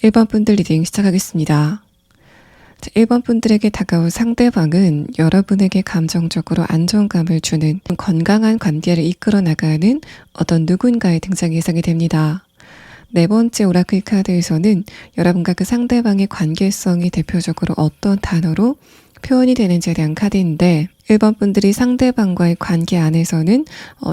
1번 분들 리딩 시작하겠습니다. 1번 분들에게 다가올 상대방은 여러분에게 감정적으로 안정감을 주는 건강한 관계를 이끌어 나가는 어떤 누군가의 등장이 예상이 됩니다. 네 번째 오라클 카드에서는 여러분과 그 상대방의 관계성이 대표적으로 어떤 단어로 표현이 되는지에 대한 카드인데 1번 분들이 상대방과의 관계 안에서는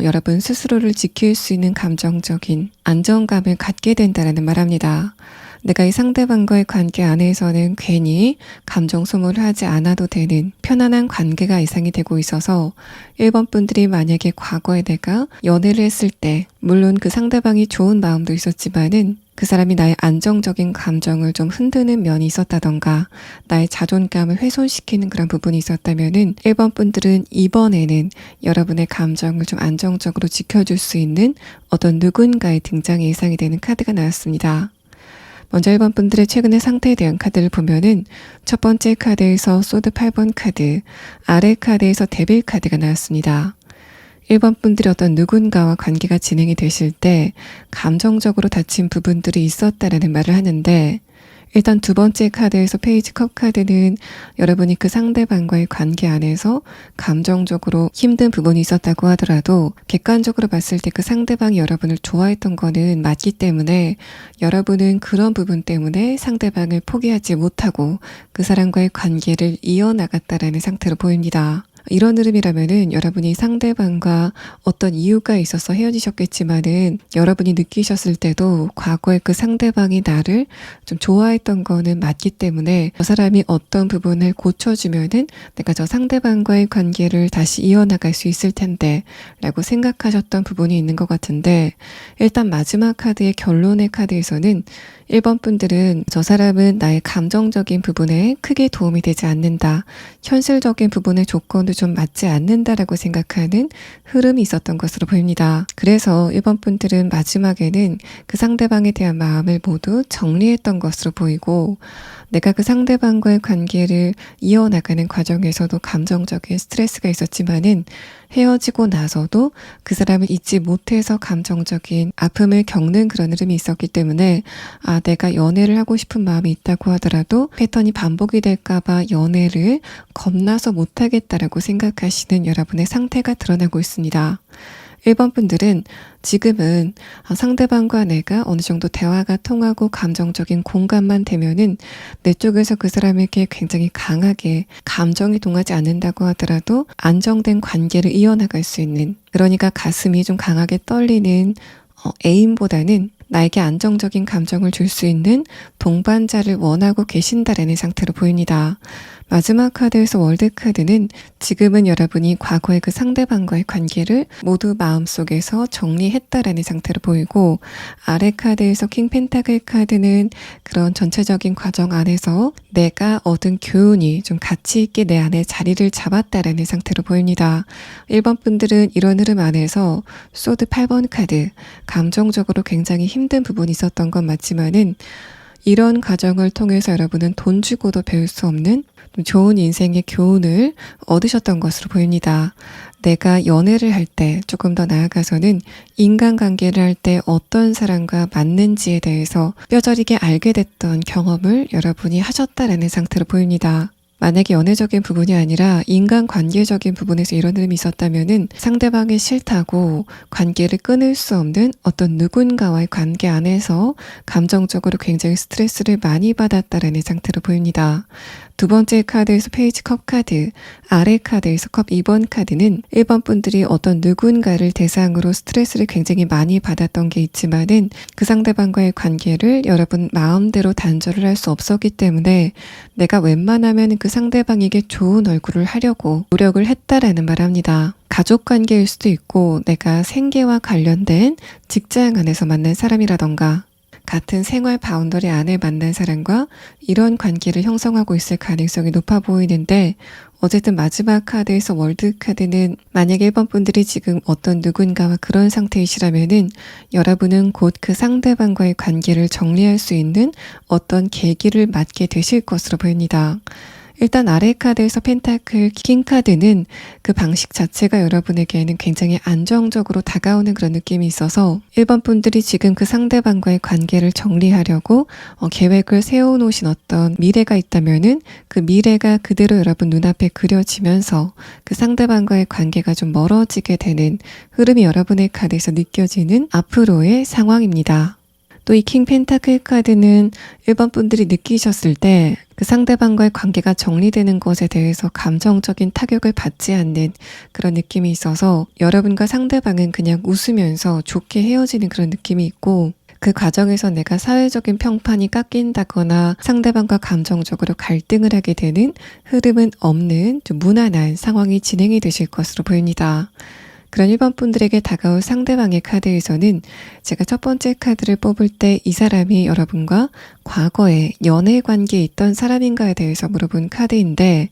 여러분 스스로를 지킬 수 있는 감정적인 안정감을 갖게 된다는 말합니다. 내가 이 상대방과의 관계 안에서는 괜히 감정 소모를 하지 않아도 되는 편안한 관계가 예상이 되고 있어서 1번 분들이 만약에 과거에 내가 연애를 했을 때 물론 그 상대방이 좋은 마음도 있었지만은 그 사람이 나의 안정적인 감정을 좀 흔드는 면이 있었다던가 나의 자존감을 훼손시키는 그런 부분이 있었다면은 1번 분들은 이번에는 여러분의 감정을 좀 안정적으로 지켜줄 수 있는 어떤 누군가의 등장이 예상이 되는 카드가 나왔습니다. 먼저 1번 분들의 최근의 상태에 대한 카드를 보면은 첫 번째 카드에서 소드 8번 카드, 아래 카드에서 데빌 카드가 나왔습니다. 1번 분들이 어떤 누군가와 관계가 진행이 되실 때 감정적으로 다친 부분들이 있었다라는 말을 하는데 일단 두 번째 카드에서 페이지 컵 카드는 여러분이 그 상대방과의 관계 안에서 감정적으로 힘든 부분이 있었다고 하더라도 객관적으로 봤을 때 그 상대방이 여러분을 좋아했던 거는 맞기 때문에 여러분은 그런 부분 때문에 상대방을 포기하지 못하고 그 사람과의 관계를 이어나갔다라는 상태로 보입니다. 이런 흐름이라면은 여러분이 상대방과 어떤 이유가 있어서 헤어지셨겠지만은 여러분이 느끼셨을 때도 과거에 그 상대방이 나를 좀 좋아했던 거는 맞기 때문에 저 사람이 어떤 부분을 고쳐주면은 내가 저 상대방과의 관계를 다시 이어나갈 수 있을 텐데 라고 생각하셨던 부분이 있는 것 같은데 일단 마지막 카드의 결론의 카드에서는 1번 분들은 저 사람은 나의 감정적인 부분에 크게 도움이 되지 않는다. 현실적인 부분의 조건도 좀 맞지 않는다라고 생각하는 흐름이 있었던 것으로 보입니다. 그래서 1번 분들은 마지막에는 그 상대방에 대한 마음을 모두 정리했던 것으로 보이고 내가 그 상대방과의 관계를 이어나가는 과정에서도 감정적인 스트레스가 있었지만은 헤어지고 나서도 그 사람을 잊지 못해서 감정적인 아픔을 겪는 그런 흐름이 있었기 때문에 내가 연애를 하고 싶은 마음이 있다고 하더라도 패턴이 반복이 될까봐 연애를 겁나서 못하겠다라고 생각하시는 여러분의 상태가 드러나고 있습니다. 1번 분들은 지금은 상대방과 내가 어느 정도 대화가 통하고 감정적인 공감만 되면은 내 쪽에서 그 사람에게 굉장히 강하게 감정이 동하지 않는다고 하더라도 안정된 관계를 이어나갈 수 있는 그러니까 가슴이 좀 강하게 떨리는 애인보다는 나에게 안정적인 감정을 줄 수 있는 동반자를 원하고 계신다라는 상태로 보입니다. 마지막 카드에서 월드 카드는 지금은 여러분이 과거의 그 상대방과의 관계를 모두 마음속에서 정리했다라는 상태로 보이고 아래 카드에서 킹 펜타클 카드는 그런 전체적인 과정 안에서 내가 얻은 교훈이 좀 가치 있게 내 안에 자리를 잡았다라는 상태로 보입니다. 1번 분들은 이런 흐름 안에서 소드 8번 카드 감정적으로 굉장히 힘든 부분이 있었던 건 맞지만은 이런 과정을 통해서 여러분은 돈 주고도 배울 수 없는 좋은 인생의 교훈을 얻으셨던 것으로 보입니다. 내가 연애를 할 때 조금 더 나아가서는 인간관계를 할 때 어떤 사람과 맞는지에 대해서 뼈저리게 알게 됐던 경험을 여러분이 하셨다라는 상태로 보입니다. 만약에 연애적인 부분이 아니라 인간관계적인 부분에서 이런 흐름이 있었다면은 상대방이 싫다고 관계를 끊을 수 없는 어떤 누군가와의 관계 안에서 감정적으로 굉장히 스트레스를 많이 받았다라는 상태로 보입니다. 두 번째 카드에서 페이지 컵 카드, 아래 카드에서 컵 2번 카드는 1번 분들이 어떤 누군가를 대상으로 스트레스를 굉장히 많이 받았던 게 있지만은 그 상대방과의 관계를 여러분 마음대로 단절을 할 수 없었기 때문에 내가 웬만하면 그 상대방에게 좋은 얼굴을 하려고 노력을 했다라는 말합니다. 가족 관계일 수도 있고 내가 생계와 관련된 직장 안에서 만난 사람이라던가 같은 생활 바운더리 안에 만난 사람과 이런 관계를 형성하고 있을 가능성이 높아 보이는데 어쨌든 마지막 카드에서 월드 카드는 만약에 1번 분들이 지금 어떤 누군가와 그런 상태이시라면은 여러분은 곧 그 상대방과의 관계를 정리할 수 있는 어떤 계기를 맞게 되실 것으로 보입니다. 일단 아래 카드에서 펜타클 킹 카드는 그 방식 자체가 여러분에게는 굉장히 안정적으로 다가오는 그런 느낌이 있어서 1번 분들이 지금 그 상대방과의 관계를 정리하려고 계획을 세워놓으신 어떤 미래가 있다면은 그 미래가 그대로 여러분 눈앞에 그려지면서 그 상대방과의 관계가 좀 멀어지게 되는 흐름이 여러분의 카드에서 느껴지는 앞으로의 상황입니다. 또 이 킹 펜타클 카드는 1번 분들이 느끼셨을 때 그 상대방과의 관계가 정리되는 것에 대해서 감정적인 타격을 받지 않는 그런 느낌이 있어서 여러분과 상대방은 그냥 웃으면서 좋게 헤어지는 그런 느낌이 있고, 그 과정에서 내가 사회적인 평판이 깎인다거나 상대방과 감정적으로 갈등을 하게 되는 흐름은 없는 좀 무난한 상황이 진행이 되실 것으로 보입니다. 그런 1번 분들에게 다가올 상대방의 카드에서는 제가 첫 번째 카드를 뽑을 때 이 사람이 여러분과 과거에 연애 관계에 있던 사람인가에 대해서 물어본 카드인데,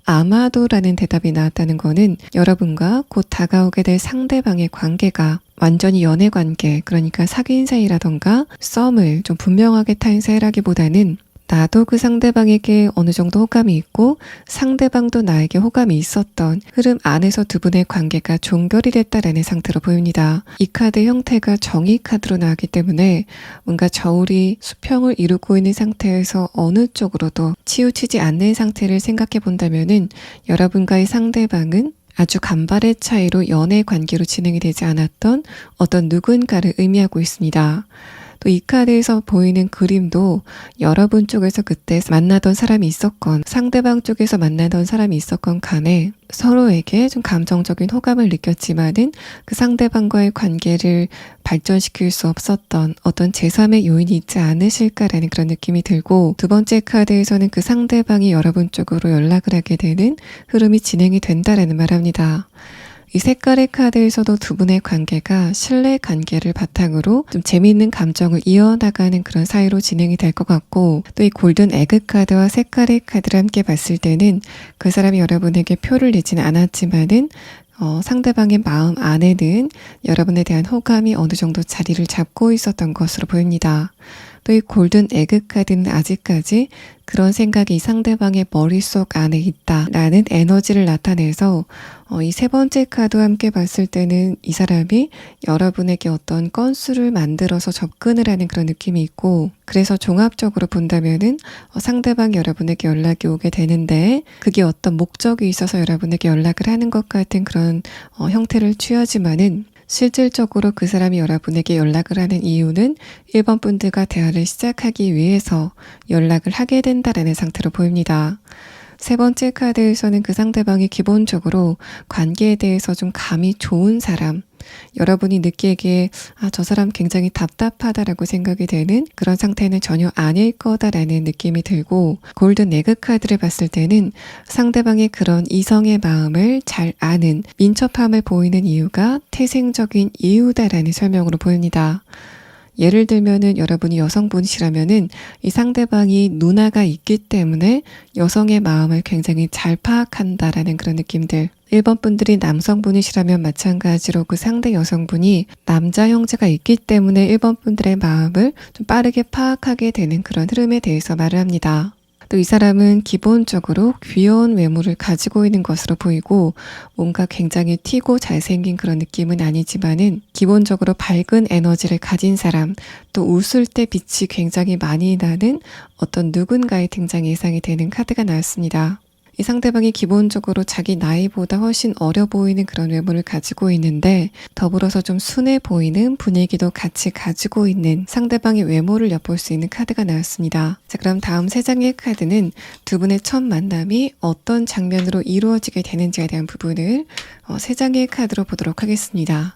아마도라는 대답이 나왔다는 거는 여러분과 곧 다가오게 될 상대방의 관계가 완전히 연애 관계, 그러니까 사귄 사이라던가 썸을 좀 분명하게 탄 사이라기보다는 나도 그 상대방에게 어느 정도 호감이 있고 상대방도 나에게 호감이 있었던 흐름 안에서 두 분의 관계가 종결이 됐다라는 상태로 보입니다. 이 카드 형태가 정의 카드로 나왔기 때문에 뭔가 저울이 수평을 이루고 있는 상태에서 어느 쪽으로도 치우치지 않는 상태를 생각해 본다면은 여러분과의 상대방은 아주 간발의 차이로 연애 관계로 진행이 되지 않았던 어떤 누군가를 의미하고 있습니다. 또 이 카드에서 보이는 그림도 여러분 쪽에서 그때 만나던 사람이 있었건 상대방 쪽에서 만나던 사람이 있었건 간에 서로에게 좀 감정적인 호감을 느꼈지만은 그 상대방과의 관계를 발전시킬 수 없었던 어떤 제3의 요인이 있지 않으실까라는 그런 느낌이 들고, 두 번째 카드에서는 그 상대방이 여러분 쪽으로 연락을 하게 되는 흐름이 진행이 된다라는 말합니다. 이 색깔의 카드에서도 두 분의 관계가 신뢰 관계를 바탕으로 좀 재미있는 감정을 이어나가는 그런 사이로 진행이 될 것 같고, 또 이 골든 에그 카드와 색깔의 카드를 함께 봤을 때는 그 사람이 여러분에게 표를 내지는 않았지만은 상대방의 마음 안에는 여러분에 대한 호감이 어느 정도 자리를 잡고 있었던 것으로 보입니다. 또 이 골든 에그 카드는 아직까지 그런 생각이 이 상대방의 머릿속 안에 있다라는 에너지를 나타내서 이 세 번째 카드와 함께 봤을 때는 이 사람이 여러분에게 어떤 건수를 만들어서 접근을 하는 그런 느낌이 있고, 그래서 종합적으로 본다면은 상대방이 여러분에게 연락이 오게 되는데 그게 어떤 목적이 있어서 여러분에게 연락을 하는 것 같은 그런 형태를 취하지만은 실질적으로 그 사람이 여러분에게 연락을 하는 이유는 1번 분들과 대화를 시작하기 위해서 연락을 하게 된다라는 상태로 보입니다. 세 번째 카드에서는 그 상대방이 기본적으로 관계에 대해서 좀 감이 좋은 사람, 여러분이 느끼기에 저 사람 굉장히 답답하다라고 생각이 되는 그런 상태는 전혀 아닐 거다라는 느낌이 들고, 골든 에그 카드를 봤을 때는 상대방의 그런 이성의 마음을 잘 아는 민첩함을 보이는 이유가 태생적인 이유다라는 설명으로 보입니다. 예를 들면은 여러분이 여성분이시라면은 이 상대방이 누나가 있기 때문에 여성의 마음을 굉장히 잘 파악한다라는 그런 느낌들. 1번 분들이 남성분이시라면 마찬가지로 그 상대 여성분이 남자 형제가 있기 때문에 1번 분들의 마음을 좀 빠르게 파악하게 되는 그런 흐름에 대해서 말을 합니다. 또 이 사람은 기본적으로 귀여운 외모를 가지고 있는 것으로 보이고, 뭔가 굉장히 튀고 잘생긴 그런 느낌은 아니지만은 기본적으로 밝은 에너지를 가진 사람, 또 웃을 때 빛이 굉장히 많이 나는 어떤 누군가의 등장 예상이 되는 카드가 나왔습니다. 이 상대방이 기본적으로 자기 나이보다 훨씬 어려 보이는 그런 외모를 가지고 있는데 더불어서 좀 순해 보이는 분위기도 같이 가지고 있는 상대방의 외모를 엿볼 수 있는 카드가 나왔습니다. 자, 그럼 다음 세 장의 카드는 두 분의 첫 만남이 어떤 장면으로 이루어지게 되는지에 대한 부분을 세 장의 카드로 보도록 하겠습니다.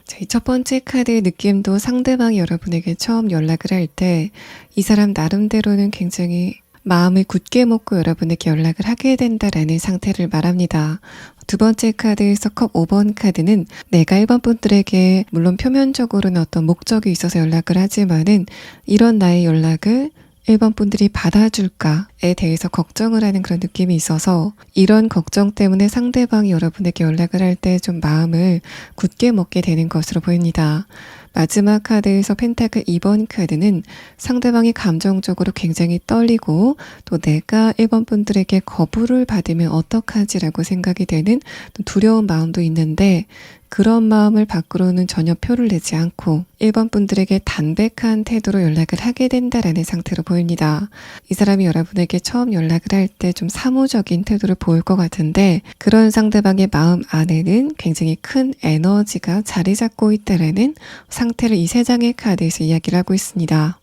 자, 이 첫 번째 카드의 느낌도 상대방이 여러분에게 처음 연락을 할 때 이 사람 나름대로는 굉장히 마음을 굳게 먹고 여러분에게 연락을 하게 된다라는 상태를 말합니다. 두 번째 카드에서 컵 5번 카드는 내가 1번 분들에게 물론 표면적으로는 어떤 목적이 있어서 연락을 하지만은 이런 나의 연락을 1번 분들이 받아줄까에 대해서 걱정을 하는 그런 느낌이 있어서 이런 걱정 때문에 상대방이 여러분에게 연락을 할 때 좀 마음을 굳게 먹게 되는 것으로 보입니다. 마지막 카드에서 펜타클 2번 카드는 상대방이 감정적으로 굉장히 떨리고 또 내가 1번 분들에게 거부를 받으면 어떡하지라고 생각이 되는 두려운 마음도 있는데 그런 마음을 밖으로는 전혀 표를 내지 않고 1번 분들에게 담백한 태도로 연락을 하게 된다라는 상태로 보입니다. 이 사람이 여러분에게 처음 연락을 할 때 좀 사무적인 태도를 보일 것 같은데 그런 상대방의 마음 안에는 굉장히 큰 에너지가 자리 잡고 있다라는 상태를 이 3장의 카드에서 이야기를 하고 있습니다.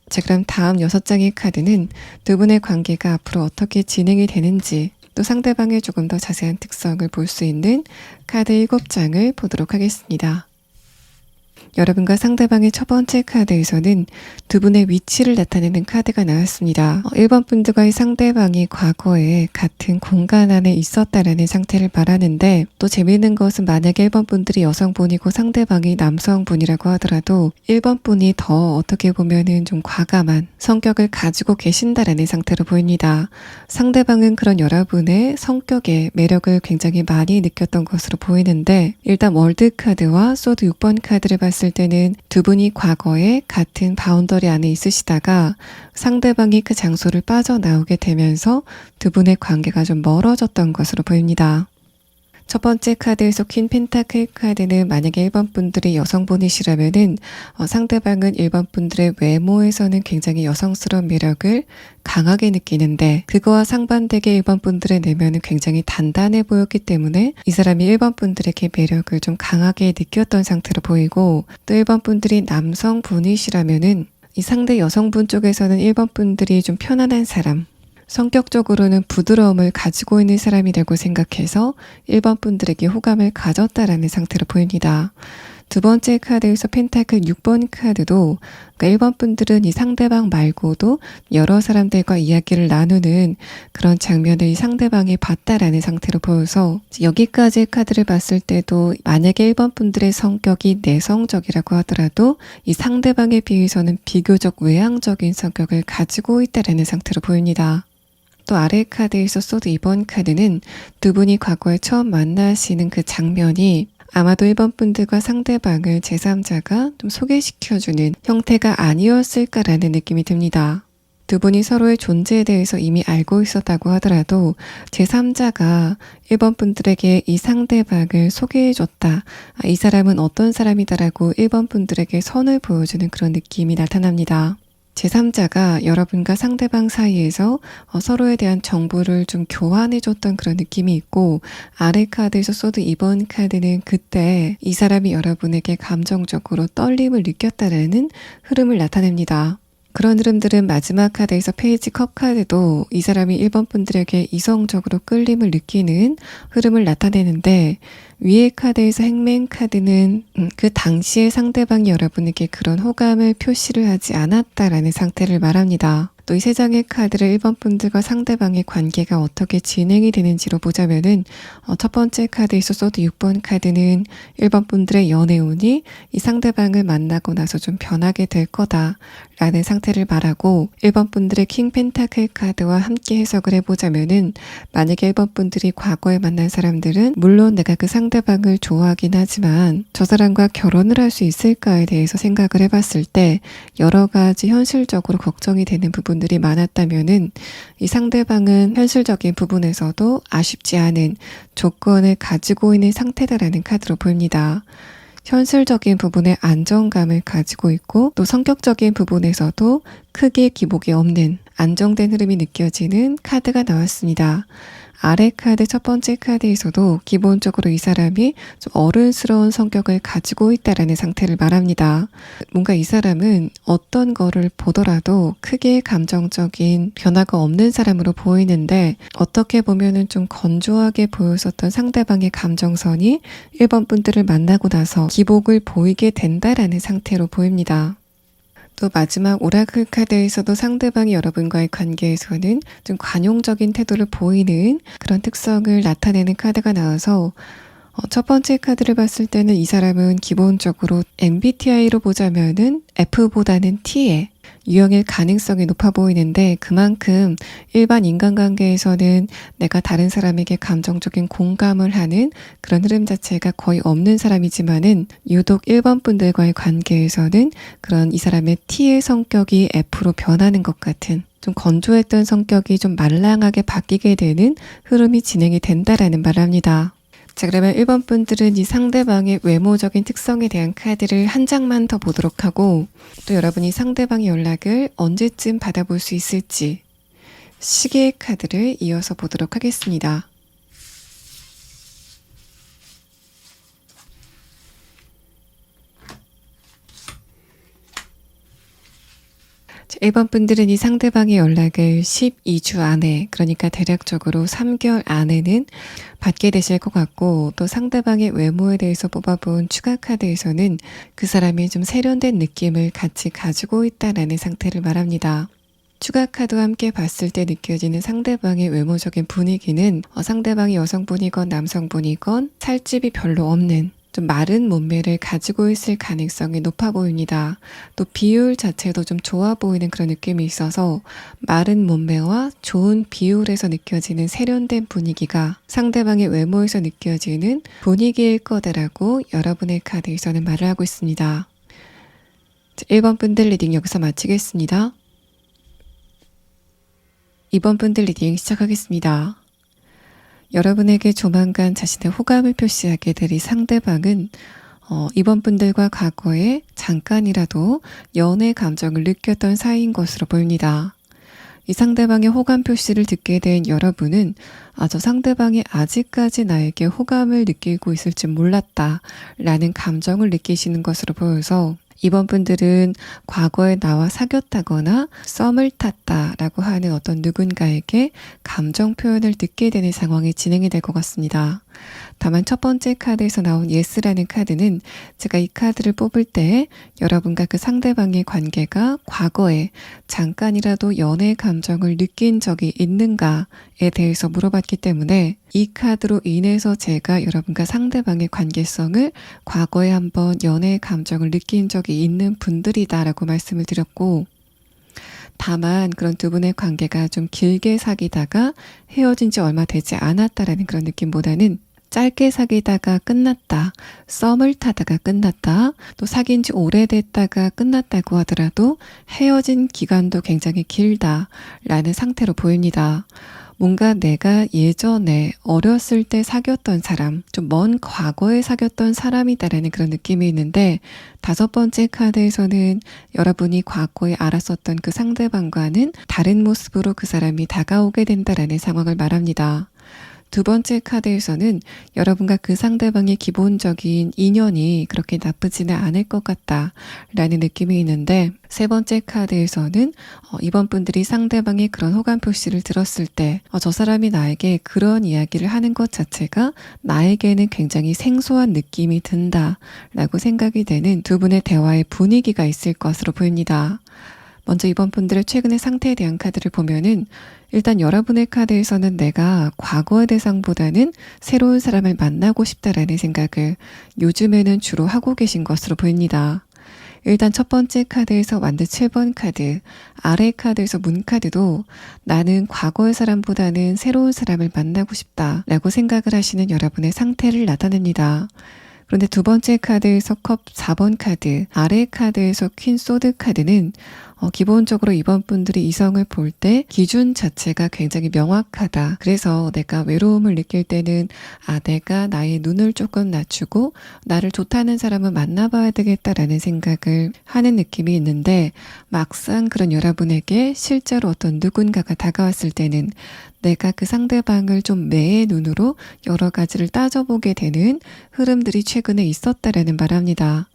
자, 그럼 다음 6장의 카드는 두 분의 관계가 앞으로 어떻게 진행이 되는지 또 상대방의 조금 더 자세한 특성을 볼 수 있는 카드 7장을 보도록 하겠습니다. 여러분과 상대방의 첫 번째 카드에서는 두 분의 위치를 나타내는 카드가 나왔습니다. 1번 분들과의 상대방이 과거에 같은 공간 안에 있었다라는 상태를 말하는데 또 재미있는 것은 만약에 1번 분들이 여성분이고 상대방이 남성분이라고 하더라도 1번 분이 더 어떻게 보면은 좀 과감한 성격을 가지고 계신다라는 상태로 보입니다. 상대방은 그런 여러분의 성격에 매력을 굉장히 많이 느꼈던 것으로 보이는데 일단 월드 카드와 소드 6번 카드를 봤을 때는 두 분이 과거에 같은 바운더리 안에 있으시다가 상대방이 그 장소를 빠져나오게 되면서 두 분의 관계가 좀 멀어졌던 것으로 보입니다. 첫 번째 카드에서 퀸 펜타클 카드는 만약에 1번 분들이 여성분이시라면은 상대방은 1번 분들의 외모에서는 굉장히 여성스러운 매력을 강하게 느끼는데 그거와 상반되게 1번 분들의 내면은 굉장히 단단해 보였기 때문에 이 사람이 1번 분들에게 매력을 좀 강하게 느꼈던 상태로 보이고 또 1번 분들이 남성분이시라면은 이 상대 여성분 쪽에서는 1번 분들이 좀 편안한 사람 성격적으로는 부드러움을 가지고 있는 사람이라고 생각해서 1번 분들에게 호감을 가졌다라는 상태로 보입니다. 두 번째 카드에서 펜타클 6번 카드도 그러니까 1번 분들은 이 상대방 말고도 여러 사람들과 이야기를 나누는 그런 장면을 이 상대방이 봤다라는 상태로 보여서 여기까지의 카드를 봤을 때도 만약에 1번 분들의 성격이 내성적이라고 하더라도 이 상대방에 비해서는 비교적 외향적인 성격을 가지고 있다라는 상태로 보입니다. 또 아래 카드에서 소드 2번 카드는 두 분이 과거에 처음 만나시는 그 장면이 아마도 1번 분들과 상대방을 제3자가 좀 소개시켜주는 형태가 아니었을까라는 느낌이 듭니다. 두 분이 서로의 존재에 대해서 이미 알고 있었다고 하더라도 제3자가 1번 분들에게 이 상대방을 소개해줬다. 이 사람은 어떤 사람이다라고 1번 분들에게 선을 보여주는 그런 느낌이 나타납니다. 제3자가 여러분과 상대방 사이에서 서로에 대한 정보를 좀 교환해줬던 그런 느낌이 있고 아래 카드에서 소드 2번 카드는 그때 이 사람이 여러분에게 감정적으로 떨림을 느꼈다라는 흐름을 나타냅니다. 그런 흐름들은 마지막 카드에서 페이지 컵 카드도 이 사람이 1번 분들에게 이성적으로 끌림을 느끼는 흐름을 나타내는데 위에 카드에서 행맨 카드는 그 당시에 상대방이 여러분에게 그런 호감을 표시를 하지 않았다라는 상태를 말합니다. 또 이 3장의 카드를 1번 분들과 상대방의 관계가 어떻게 진행이 되는지로 보자면은 첫 번째 카드에서 소드 6번 카드는 1번 분들의 연애운이 이 상대방을 만나고 나서 좀 변하게 될 거다라는 상태를 말하고 1번 분들의 킹 펜타클 카드와 함께 해석을 해보자면은 만약에 1번 분들이 과거에 만난 사람들은 물론 내가 그 상대방을 좋아하긴 하지만 저 사람과 결혼을 할 수 있을까에 대해서 생각을 해봤을 때 여러 가지 현실적으로 걱정이 되는 부분들이 많았다면은 이 상대방은 현실적인 부분에서도 아쉽지 않은 조건을 가지고 있는 상태다라는 카드로 보입니다. 현실적인 부분에 안정감을 가지고 있고 또 성격적인 부분에서도 크게 기복이 없는 안정된 흐름이 느껴지는 카드가 나왔습니다. 아래 카드 첫 번째 카드에서도 기본적으로 이 사람이 좀 어른스러운 성격을 가지고 있다라는 상태를 말합니다. 뭔가 이 사람은 어떤 거를 보더라도 크게 감정적인 변화가 없는 사람으로 보이는데 어떻게 보면은 좀 건조하게 보였었던 상대방의 감정선이 1번 분들을 만나고 나서 기복을 보이게 된다라는 상태로 보입니다. 또 마지막 오라클 카드에서도 상대방이 여러분과의 관계에서는 좀 관용적인 태도를 보이는 그런 특성을 나타내는 카드가 나와서 첫 번째 카드를 봤을 때는 이 사람은 기본적으로 MBTI로 보자면은 F보다는 T에 유형일 가능성이 높아 보이는데 그만큼 일반 인간관계에서는 내가 다른 사람에게 감정적인 공감을 하는 그런 흐름 자체가 거의 없는 사람이지만은 유독 1번 분들과의 관계에서는 그런 이 사람의 T의 성격이 F로 변하는 것 같은 좀 건조했던 성격이 좀 말랑하게 바뀌게 되는 흐름이 진행이 된다라는 말을 합니다. 자, 그러면 1번 분들은 이 상대방의 외모적인 특성에 대한 카드를 한 장만 더 보도록 하고 또 여러분이 상대방의 연락을 언제쯤 받아볼 수 있을지 시계의 카드를 이어서 보도록 하겠습니다. 자, 1번 분들은 이 상대방의 연락을 12주 안에, 그러니까 대략적으로 3개월 안에는 받게 되실 것 같고, 또 상대방의 외모에 대해서 뽑아본 추가 카드에서는 그 사람이 좀 세련된 느낌을 같이 가지고 있다라는 상태를 말합니다. 추가 카드와 함께 봤을 때 느껴지는 상대방의 외모적인 분위기는 상대방이 여성분이건 남성분이건 살집이 별로 없는 좀 마른 몸매를 가지고 있을 가능성이 높아 보입니다. 또 비율 자체도 좀 좋아 보이는 그런 느낌이 있어서 마른 몸매와 좋은 비율에서 느껴지는 세련된 분위기가 상대방의 외모에서 느껴지는 분위기일 거다라고 여러분의 카드에서는 말을 하고 있습니다. 1번 분들 리딩 여기서 마치겠습니다. 2번 분들 리딩 시작하겠습니다. 여러분에게 조만간 자신의 호감을 표시하게 될 이 상대방은 이번 분들과 과거에 잠깐이라도 연애 감정을 느꼈던 사이인 것으로 보입니다. 이 상대방의 호감 표시를 듣게 된 여러분은 저 상대방이 아직까지 나에게 호감을 느끼고 있을지 몰랐다 라는 감정을 느끼시는 것으로 보여서 이번 분들은 과거에 나와 사귀었다거나 썸을 탔다라고 하는 어떤 누군가에게 감정 표현을 듣게 되는 상황이 진행이 될 것 같습니다. 다만 첫 번째 카드에서 나온 예스라는 카드는 제가 이 카드를 뽑을 때 여러분과 그 상대방의 관계가 과거에 잠깐이라도 연애 감정을 느낀 적이 있는가에 대해서 물어봤기 때문에 이 카드로 인해서 제가 여러분과 상대방의 관계성을 과거에 한번 연애 감정을 느낀 적이 있는 분들이다라고 말씀을 드렸고, 다만 그런 두 분의 관계가 좀 길게 사귀다가 헤어진 지 얼마 되지 않았다라는 그런 느낌보다는 짧게 사귀다가 끝났다, 썸을 타다가 끝났다, 또 사귄 지 오래됐다가 끝났다고 하더라도 헤어진 기간도 굉장히 길다라는 상태로 보입니다. 뭔가 내가 예전에 어렸을 때 사귀었던 사람, 좀 먼 과거에 사귀었던 사람이다라는 그런 느낌이 있는데, 다섯 번째 카드에서는 여러분이 과거에 알았었던 그 상대방과는 다른 모습으로 그 사람이 다가오게 된다라는 상황을 말합니다. 두 번째 카드에서는 여러분과 그 상대방의 기본적인 인연이 그렇게 나쁘지는 않을 것 같다라는 느낌이 있는데, 세 번째 카드에서는 이번 분들이 상대방의 그런 호감 표시를 들었을 때 저 사람이 나에게 그런 이야기를 하는 것 자체가 나에게는 굉장히 생소한 느낌이 든다라고 생각이 되는 두 분의 대화의 분위기가 있을 것으로 보입니다. 먼저 이번 분들의 최근의 상태에 대한 카드를 보면은 일단 여러분의 카드에서는 내가 과거의 대상보다는 새로운 사람을 만나고 싶다라는 생각을 요즘에는 주로 하고 계신 것으로 보입니다. 일단 첫 번째 카드에서 완드 7번 카드, 아래 카드에서 문 카드도 나는 과거의 사람보다는 새로운 사람을 만나고 싶다라고 생각을 하시는 여러분의 상태를 나타냅니다. 그런데 두 번째 카드에서 컵 4번 카드, 아래 카드에서 퀸 소드 카드는 기본적으로 이번 분들이 이성을 볼 때 기준 자체가 굉장히 명확하다. 그래서 내가 외로움을 느낄 때는 내가 나의 눈을 조금 낮추고 나를 좋다는 사람을 만나봐야 되겠다라는 생각을 하는 느낌이 있는데, 막상 그런 여러분에게 실제로 어떤 누군가가 다가왔을 때는 내가 그 상대방을 좀 매의 눈으로 여러 가지를 따져보게 되는 흐름들이 최근에 있었다라는 말합니다.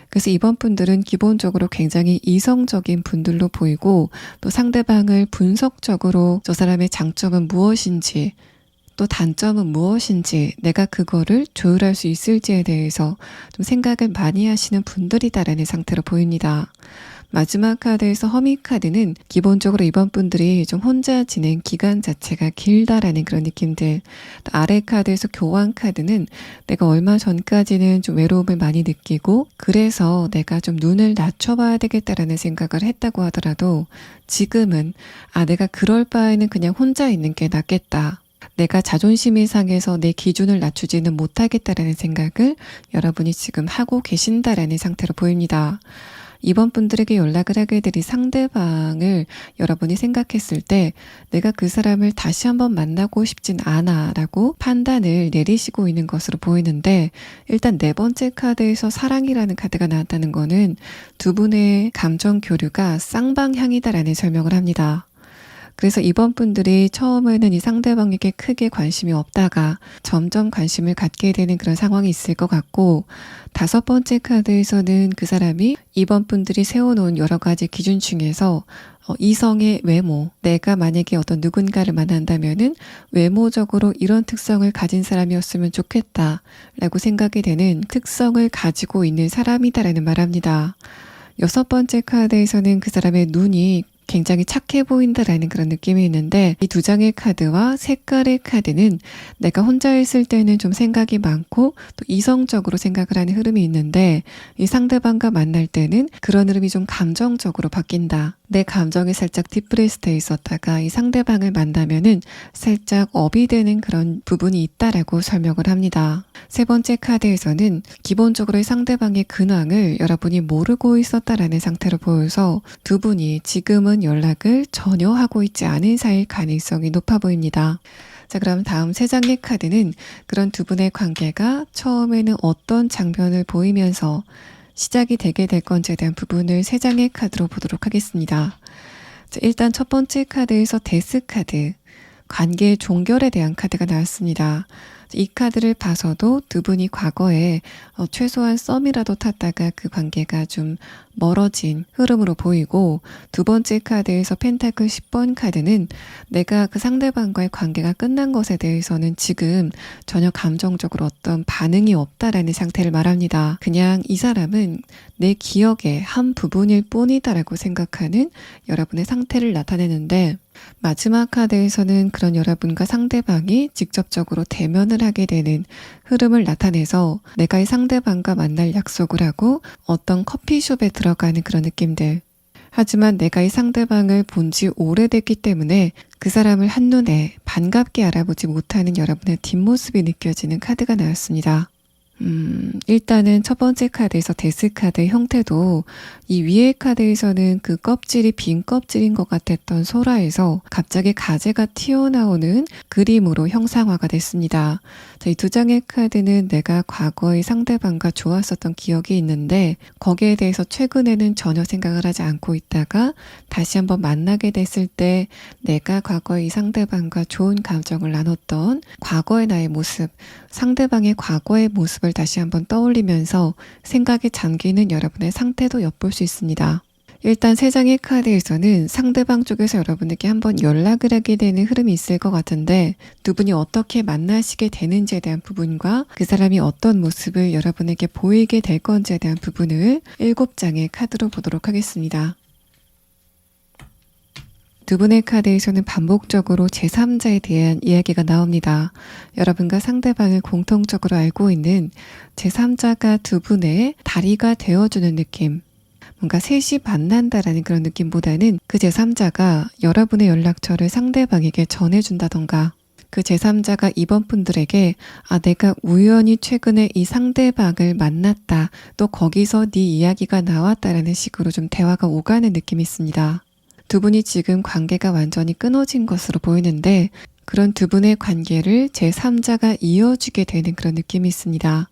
그래서 이번 분들은 기본적으로 굉장히 이성적인 분들로 보이고, 또 상대방을 분석적으로 저 사람의 장점은 무엇인지 또 단점은 무엇인지 내가 그거를 조율할 수 있을지에 대해서 좀 생각을 많이 하시는 분들이다라는 상태로 보입니다. 마지막 카드에서 허미 카드는 기본적으로 이번 분들이 좀 혼자 지낸 기간 자체가 길다라는 그런 느낌들. 또 아래 카드에서 교환 카드는 내가 얼마 전까지는 좀 외로움을 많이 느끼고 그래서 내가 좀 눈을 낮춰봐야 되겠다라는 생각을 했다고 하더라도 지금은 내가 그럴 바에는 그냥 혼자 있는 게 낫겠다. 내가 자존심이 상해서 내 기준을 낮추지는 못하겠다라는 생각을 여러분이 지금 하고 계신다라는 상태로 보입니다. 이번 분들에게 연락을 하게 될 이 상대방을 여러분이 생각했을 때 내가 그 사람을 다시 한번 만나고 싶진 않아 라고 판단을 내리시고 있는 것으로 보이는데, 일단 네 번째 카드에서 사랑이라는 카드가 나왔다는 거는 두 분의 감정 교류가 쌍방향이다라는 설명을 합니다. 그래서 이번 분들이 처음에는 이 상대방에게 크게 관심이 없다가 점점 관심을 갖게 되는 그런 상황이 있을 것 같고, 다섯 번째 카드에서는 그 사람이 이번 분들이 세워놓은 여러 가지 기준 중에서 이성의 외모, 내가 만약에 어떤 누군가를 만난다면은 외모적으로 이런 특성을 가진 사람이었으면 좋겠다 라고 생각이 되는 특성을 가지고 있는 사람이다라는 말합니다. 여섯 번째 카드에서는 그 사람의 눈이 굉장히 착해 보인다라는 그런 느낌이 있는데, 이 두 장의 카드와 색깔의 카드는 내가 혼자 있을 때는 좀 생각이 많고 또 이성적으로 생각을 하는 흐름이 있는데, 이 상대방과 만날 때는 그런 흐름이 좀 감정적으로 바뀐다. 내 감정이 살짝 디프레스돼 있었다가 이 상대방을 만나면은 살짝 업이 되는 그런 부분이 있다라고 설명을 합니다. 세 번째 카드에서는 기본적으로 상대방의 근황을 여러분이 모르고 있었다라는 상태로 보여서 두 분이 지금은 연락을 전혀 하고 있지 않은 사이일 가능성이 높아 보입니다. 자, 그럼 다음 세 장의 카드는 그런 두 분의 관계가 처음에는 어떤 장면을 보이면서 시작이 되게 될 건지에 대한 부분을 세 장의 카드로 보도록 하겠습니다. 자, 일단 첫 번째 카드에서 데스 카드, 관계의 종결에 대한 카드가 나왔습니다. 이 카드를 봐서도 두 분이 과거에 최소한 썸이라도 탔다가 그 관계가 좀 멀어진 흐름으로 보이고, 두 번째 카드에서 펜타클 10번 카드는 내가 그 상대방과의 관계가 끝난 것에 대해서는 지금 전혀 감정적으로 어떤 반응이 없다라는 상태를 말합니다. 그냥 이 사람은 내 기억의 한 부분일 뿐이다라고 생각하는 여러분의 상태를 나타내는데, 마지막 카드에서는 그런 여러분과 상대방이 직접적으로 대면을 하게 되는 흐름을 나타내서 내가 이 상대방과 만날 약속을 하고 어떤 커피숍에 들어가는 그런 느낌들. 하지만 내가 이 상대방을 본 지 오래됐기 때문에 그 사람을 한눈에 반갑게 알아보지 못하는 여러분의 뒷모습이 느껴지는 카드가 나왔습니다. 일단은 첫 번째 카드에서 데스 카드의 형태도 이 위의 카드에서는 그 껍질이 빈 껍질인 것 같았던 소라에서 갑자기 가재가 튀어나오는 그림으로 형상화가 됐습니다. 이 두 장의 카드는 내가 과거의 상대방과 좋았었던 기억이 있는데 거기에 대해서 최근에는 전혀 생각을 하지 않고 있다가 다시 한번 만나게 됐을 때 내가 과거의 이 상대방과 좋은 감정을 나눴던 과거의 나의 모습, 상대방의 과거의 모습을 다시 한번 떠올리면서 생각에 잠기는 여러분의 상태도 엿볼 수 있습니다. 일단 세 장의 카드에서는 상대방 쪽에서 여러분에게 한번 연락을 하게 되는 흐름이 있을 것 같은데, 두 분이 어떻게 만나시게 되는지에 대한 부분과 그 사람이 어떤 모습을 여러분에게 보이게 될 건지에 대한 부분을 7장의 카드로 보도록 하겠습니다. 두 분의 카드에서는 반복적으로 제3자에 대한 이야기가 나옵니다. 여러분과 상대방을 공통적으로 알고 있는 제3자가 두 분의 다리가 되어주는 느낌. 뭔가 셋이 만난다라는 그런 느낌보다는 그 제3자가 여러분의 연락처를 상대방에게 전해준다던가, 그 제3자가 이번 분들에게 내가 우연히 최근에 이 상대방을 만났다, 또 거기서 네 이야기가 나왔다라는 식으로 좀 대화가 오가는 느낌이 있습니다. 두 분이 지금 관계가 완전히 끊어진 것으로 보이는데 그런 두 분의 관계를 제3자가 이어주게 되는 그런 느낌이 있습니다.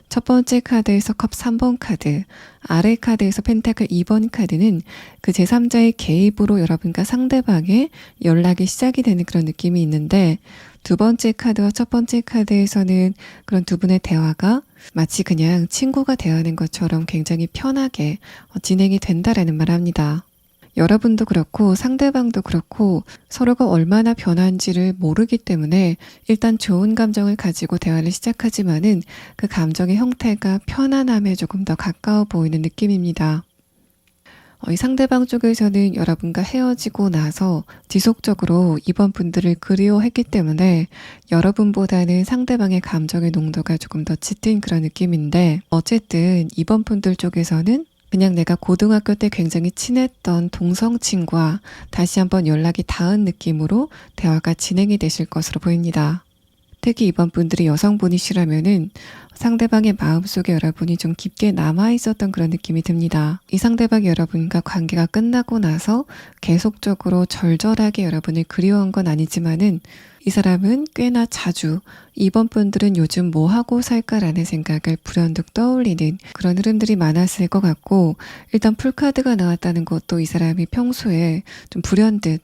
첫 번째 카드에서 컵 3번 카드, 아래 카드에서 펜타클 2번 카드는 그 제3자의 개입으로 여러분과 상대방의 연락이 시작이 되는 그런 느낌이 있는데, 두 번째 카드와 첫 번째 카드에서는 그런 두 분의 대화가 마치 그냥 친구가 대화하는 것처럼 굉장히 편하게 진행이 된다라는 말합니다. 여러분도 그렇고 상대방도 그렇고 서로가 얼마나 변한지를 모르기 때문에 일단 좋은 감정을 가지고 대화를 시작하지만은 그 감정의 형태가 편안함에 조금 더 가까워 보이는 느낌입니다. 이 상대방 쪽에서는 여러분과 헤어지고 나서 지속적으로 이번 분들을 그리워했기 때문에 여러분보다는 상대방의 감정의 농도가 조금 더 짙은 그런 느낌인데, 어쨌든 이번 분들 쪽에서는 그냥 내가 고등학교 때 굉장히 친했던 동성친구와 다시 한번 연락이 닿은 느낌으로 대화가 진행이 되실 것으로 보입니다. 특히 이번 분들이 여성분이시라면은 상대방의 마음속에 여러분이 좀 깊게 남아있었던 그런 느낌이 듭니다. 이 상대방이 여러분과 관계가 끝나고 나서 계속적으로 절절하게 여러분을 그리워한 건 아니지만은 이 사람은 꽤나 자주 이번 분들은 요즘 뭐 하고 살까라는 생각을 불현듯 떠올리는 그런 흐름들이 많았을 것 같고, 일단 풀카드가 나왔다는 것도 이 사람이 평소에 좀 불현듯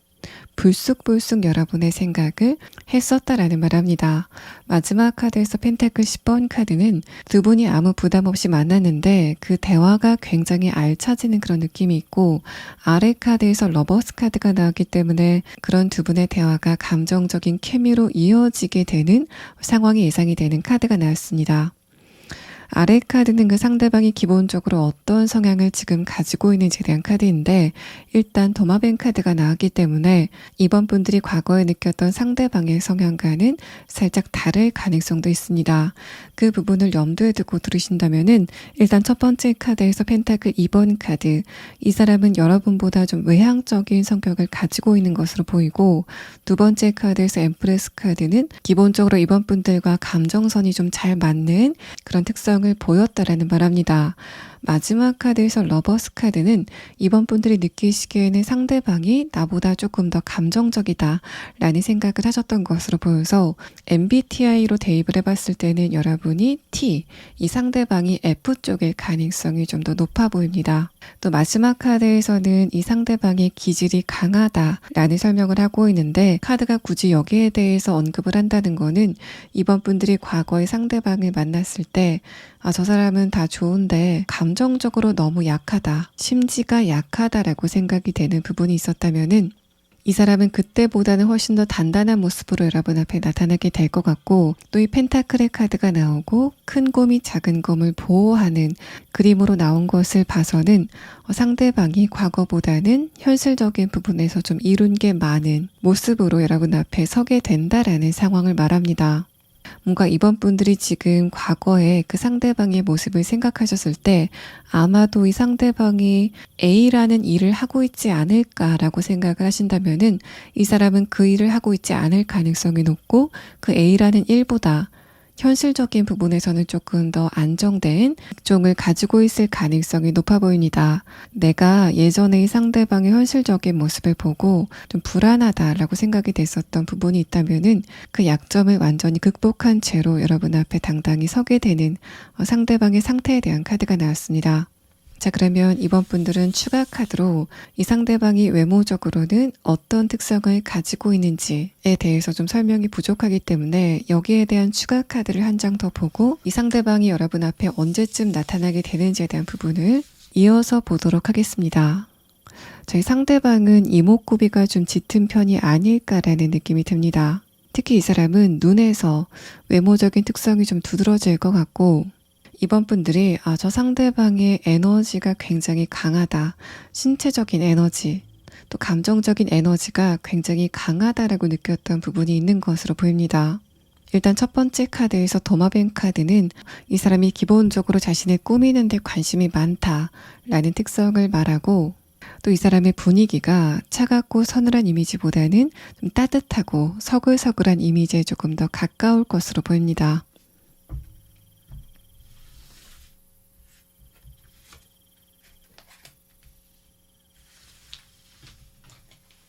불쑥불쑥 여러분의 생각을 했었다라는 말합니다. 마지막 카드에서 펜타클 10번 카드는 두 분이 아무 부담 없이 만났는데 그 대화가 굉장히 알차지는 그런 느낌이 있고, 아래 카드에서 러버스 카드가 나왔기 때문에 그런 두 분의 대화가 감정적인 케미로 이어지게 되는 상황이 예상이 되는 카드가 나왔습니다. 아래 카드는 그 상대방이 기본적으로 어떤 성향을 지금 가지고 있는지에 대한 카드인데, 일단 도마뱀 카드가 나왔기 때문에 이번 분들이 과거에 느꼈던 상대방의 성향과는 살짝 다를 가능성도 있습니다. 그 부분을 염두에 두고 들으신다면은, 일단 첫 번째 카드에서 펜타클 2번 카드, 이 사람은 여러분보다 좀 외향적인 성격을 가지고 있는 것으로 보이고, 두 번째 카드에서 엠프레스 카드는 기본적으로 이번 분들과 감정선이 좀 잘 맞는 그런 특성을 보였다라는 말합니다. 마지막 카드에서 러버스 카드는 이번 분들이 느끼시기에는 상대방이 나보다 조금 더 감정적이다 라는 생각을 하셨던 것으로 보여서 MBTI로 대입을 해봤을 때는 여러분이 T, 이 상대방이 F 쪽일 가능성이 좀 더 높아 보입니다. 또 마지막 카드에서는 이 상대방의 기질이 강하다 라는 설명을 하고 있는데, 카드가 굳이 여기에 대해서 언급을 한다는 거는 이번 분들이 과거의 상대방을 만났을 때 저 사람은 다 좋은데 감정적으로 너무 약하다, 심지가 약하다라고 생각이 되는 부분이 있었다면은 이 사람은 그때보다는 훨씬 더 단단한 모습으로 여러분 앞에 나타나게 될 것 같고, 또 이 펜타클의 카드가 나오고 큰 곰이 작은 곰을 보호하는 그림으로 나온 것을 봐서는 상대방이 과거보다는 현실적인 부분에서 좀 이룬 게 많은 모습으로 여러분 앞에 서게 된다라는 상황을 말합니다. 뭔가 이번 분들이 지금 과거에 그 상대방의 모습을 생각하셨을 때 아마도 이 상대방이 A라는 일을 하고 있지 않을까라고 생각을 하신다면은, 이 사람은 그 일을 하고 있지 않을 가능성이 높고, 그 A라는 일보다 현실적인 부분에서는 조금 더 안정된 직종을 가지고 있을 가능성이 높아 보입니다. 내가 예전에 이 상대방의 현실적인 모습을 보고 좀 불안하다라고 생각이 됐었던 부분이 있다면은 그 약점을 완전히 극복한 채로 여러분 앞에 당당히 서게 되는 상대방의 상태에 대한 카드가 나왔습니다. 자, 그러면 이번 분들은 추가 카드로 이 상대방이 외모적으로는 어떤 특성을 가지고 있는지에 대해서 좀 설명이 부족하기 때문에 여기에 대한 추가 카드를 한 장 더 보고 이 상대방이 여러분 앞에 언제쯤 나타나게 되는지에 대한 부분을 이어서 보도록 하겠습니다. 저희 상대방은 이목구비가 좀 짙은 편이 아닐까라는 느낌이 듭니다. 특히 이 사람은 눈에서 외모적인 특성이 좀 두드러질 것 같고, 이번 분들이 저 상대방의 에너지가 굉장히 강하다, 신체적인 에너지, 또 감정적인 에너지가 굉장히 강하다라고 느꼈던 부분이 있는 것으로 보입니다. 일단 첫 번째 카드에서 도마뱀 카드는 이 사람이 기본적으로 자신을 꾸미는 데 관심이 많다라는 특성을 말하고, 또 이 사람의 분위기가 차갑고 서늘한 이미지보다는 좀 따뜻하고 서글서글한 이미지에 조금 더 가까울 것으로 보입니다.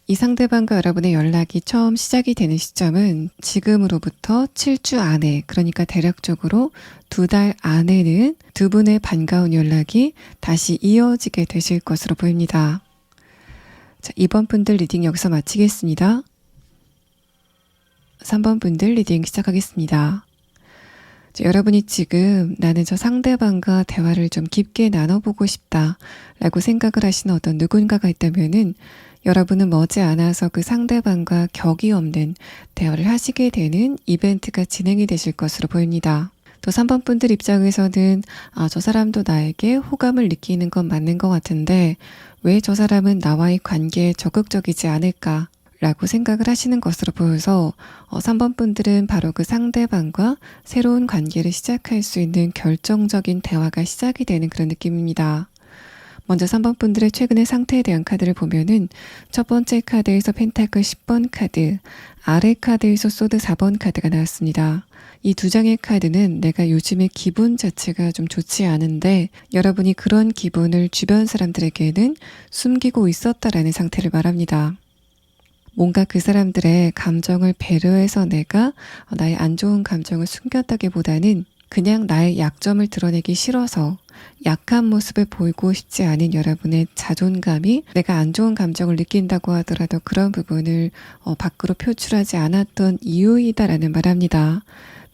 이 상대방과 여러분의 연락이 처음 시작이 되는 시점은 지금으로부터 7주 안에, 그러니까 대략적으로 2달 안에는 두 분의 반가운 연락이 다시 이어지게 되실 것으로 보입니다. 자, 2번 분들 리딩 여기서 마치겠습니다. 3번 분들 리딩 시작하겠습니다. 자, 여러분이 지금 나는 저 상대방과 대화를 좀 깊게 나눠보고 싶다 라고 생각을 하시는 어떤 누군가가 있다면은, 여러분은 머지않아서 그 상대방과 격이 없는 대화를 하시게 되는 이벤트가 진행이 되실 것으로 보입니다. 또 3번 분들 입장에서는 저 사람도 나에게 호감을 느끼는 건 맞는 것 같은데 왜 저 사람은 나와의 관계에 적극적이지 않을까? 라고 생각을 하시는 것으로 보여서 3번 분들은 바로 그 상대방과 새로운 관계를 시작할 수 있는 결정적인 대화가 시작이 되는 그런 느낌입니다. 먼저 3번 분들의 최근의 상태에 대한 카드를 보면은 첫 번째 카드에서 펜타클 10번 카드, 아래 카드에서 소드 4번 카드가 나왔습니다. 이 두 장의 카드는 내가 요즘에 기분 자체가 좀 좋지 않은데 여러분이 그런 기분을 주변 사람들에게는 숨기고 있었다라는 상태를 말합니다. 뭔가 그 사람들의 감정을 배려해서 내가 나의 안 좋은 감정을 숨겼다기보다는 그냥 나의 약점을 드러내기 싫어서 약한 모습을 보이고 싶지 않은 여러분의 자존감이 내가 안 좋은 감정을 느낀다고 하더라도 그런 부분을 밖으로 표출하지 않았던 이유이다라는 말합니다.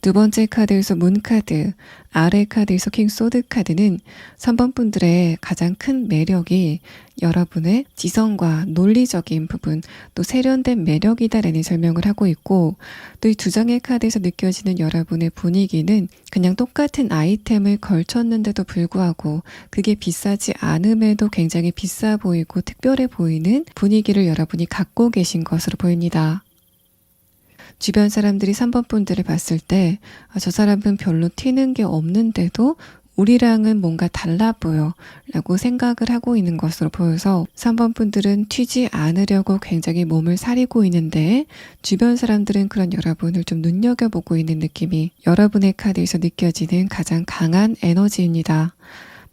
두 번째 카드에서 문 카드, 아래 카드에서 킹 소드 카드는 3번 분들의 가장 큰 매력이 여러분의 지성과 논리적인 부분, 또 세련된 매력이다라는 설명을 하고 있고, 또 이 두 장의 카드에서 느껴지는 여러분의 분위기는 그냥 똑같은 아이템을 걸쳤는데도 불구하고 그게 비싸지 않음에도 굉장히 비싸 보이고 특별해 보이는 분위기를 여러분이 갖고 계신 것으로 보입니다. 주변 사람들이 3번 분들을 봤을 때 저 사람은 별로 튀는 게 없는데도 우리랑은 뭔가 달라 보여 라고 생각을 하고 있는 것으로 보여서 3번 분들은 튀지 않으려고 굉장히 몸을 사리고 있는데 주변 사람들은 그런 여러분을 좀 눈여겨보고 있는 느낌이 여러분의 카드에서 느껴지는 가장 강한 에너지입니다.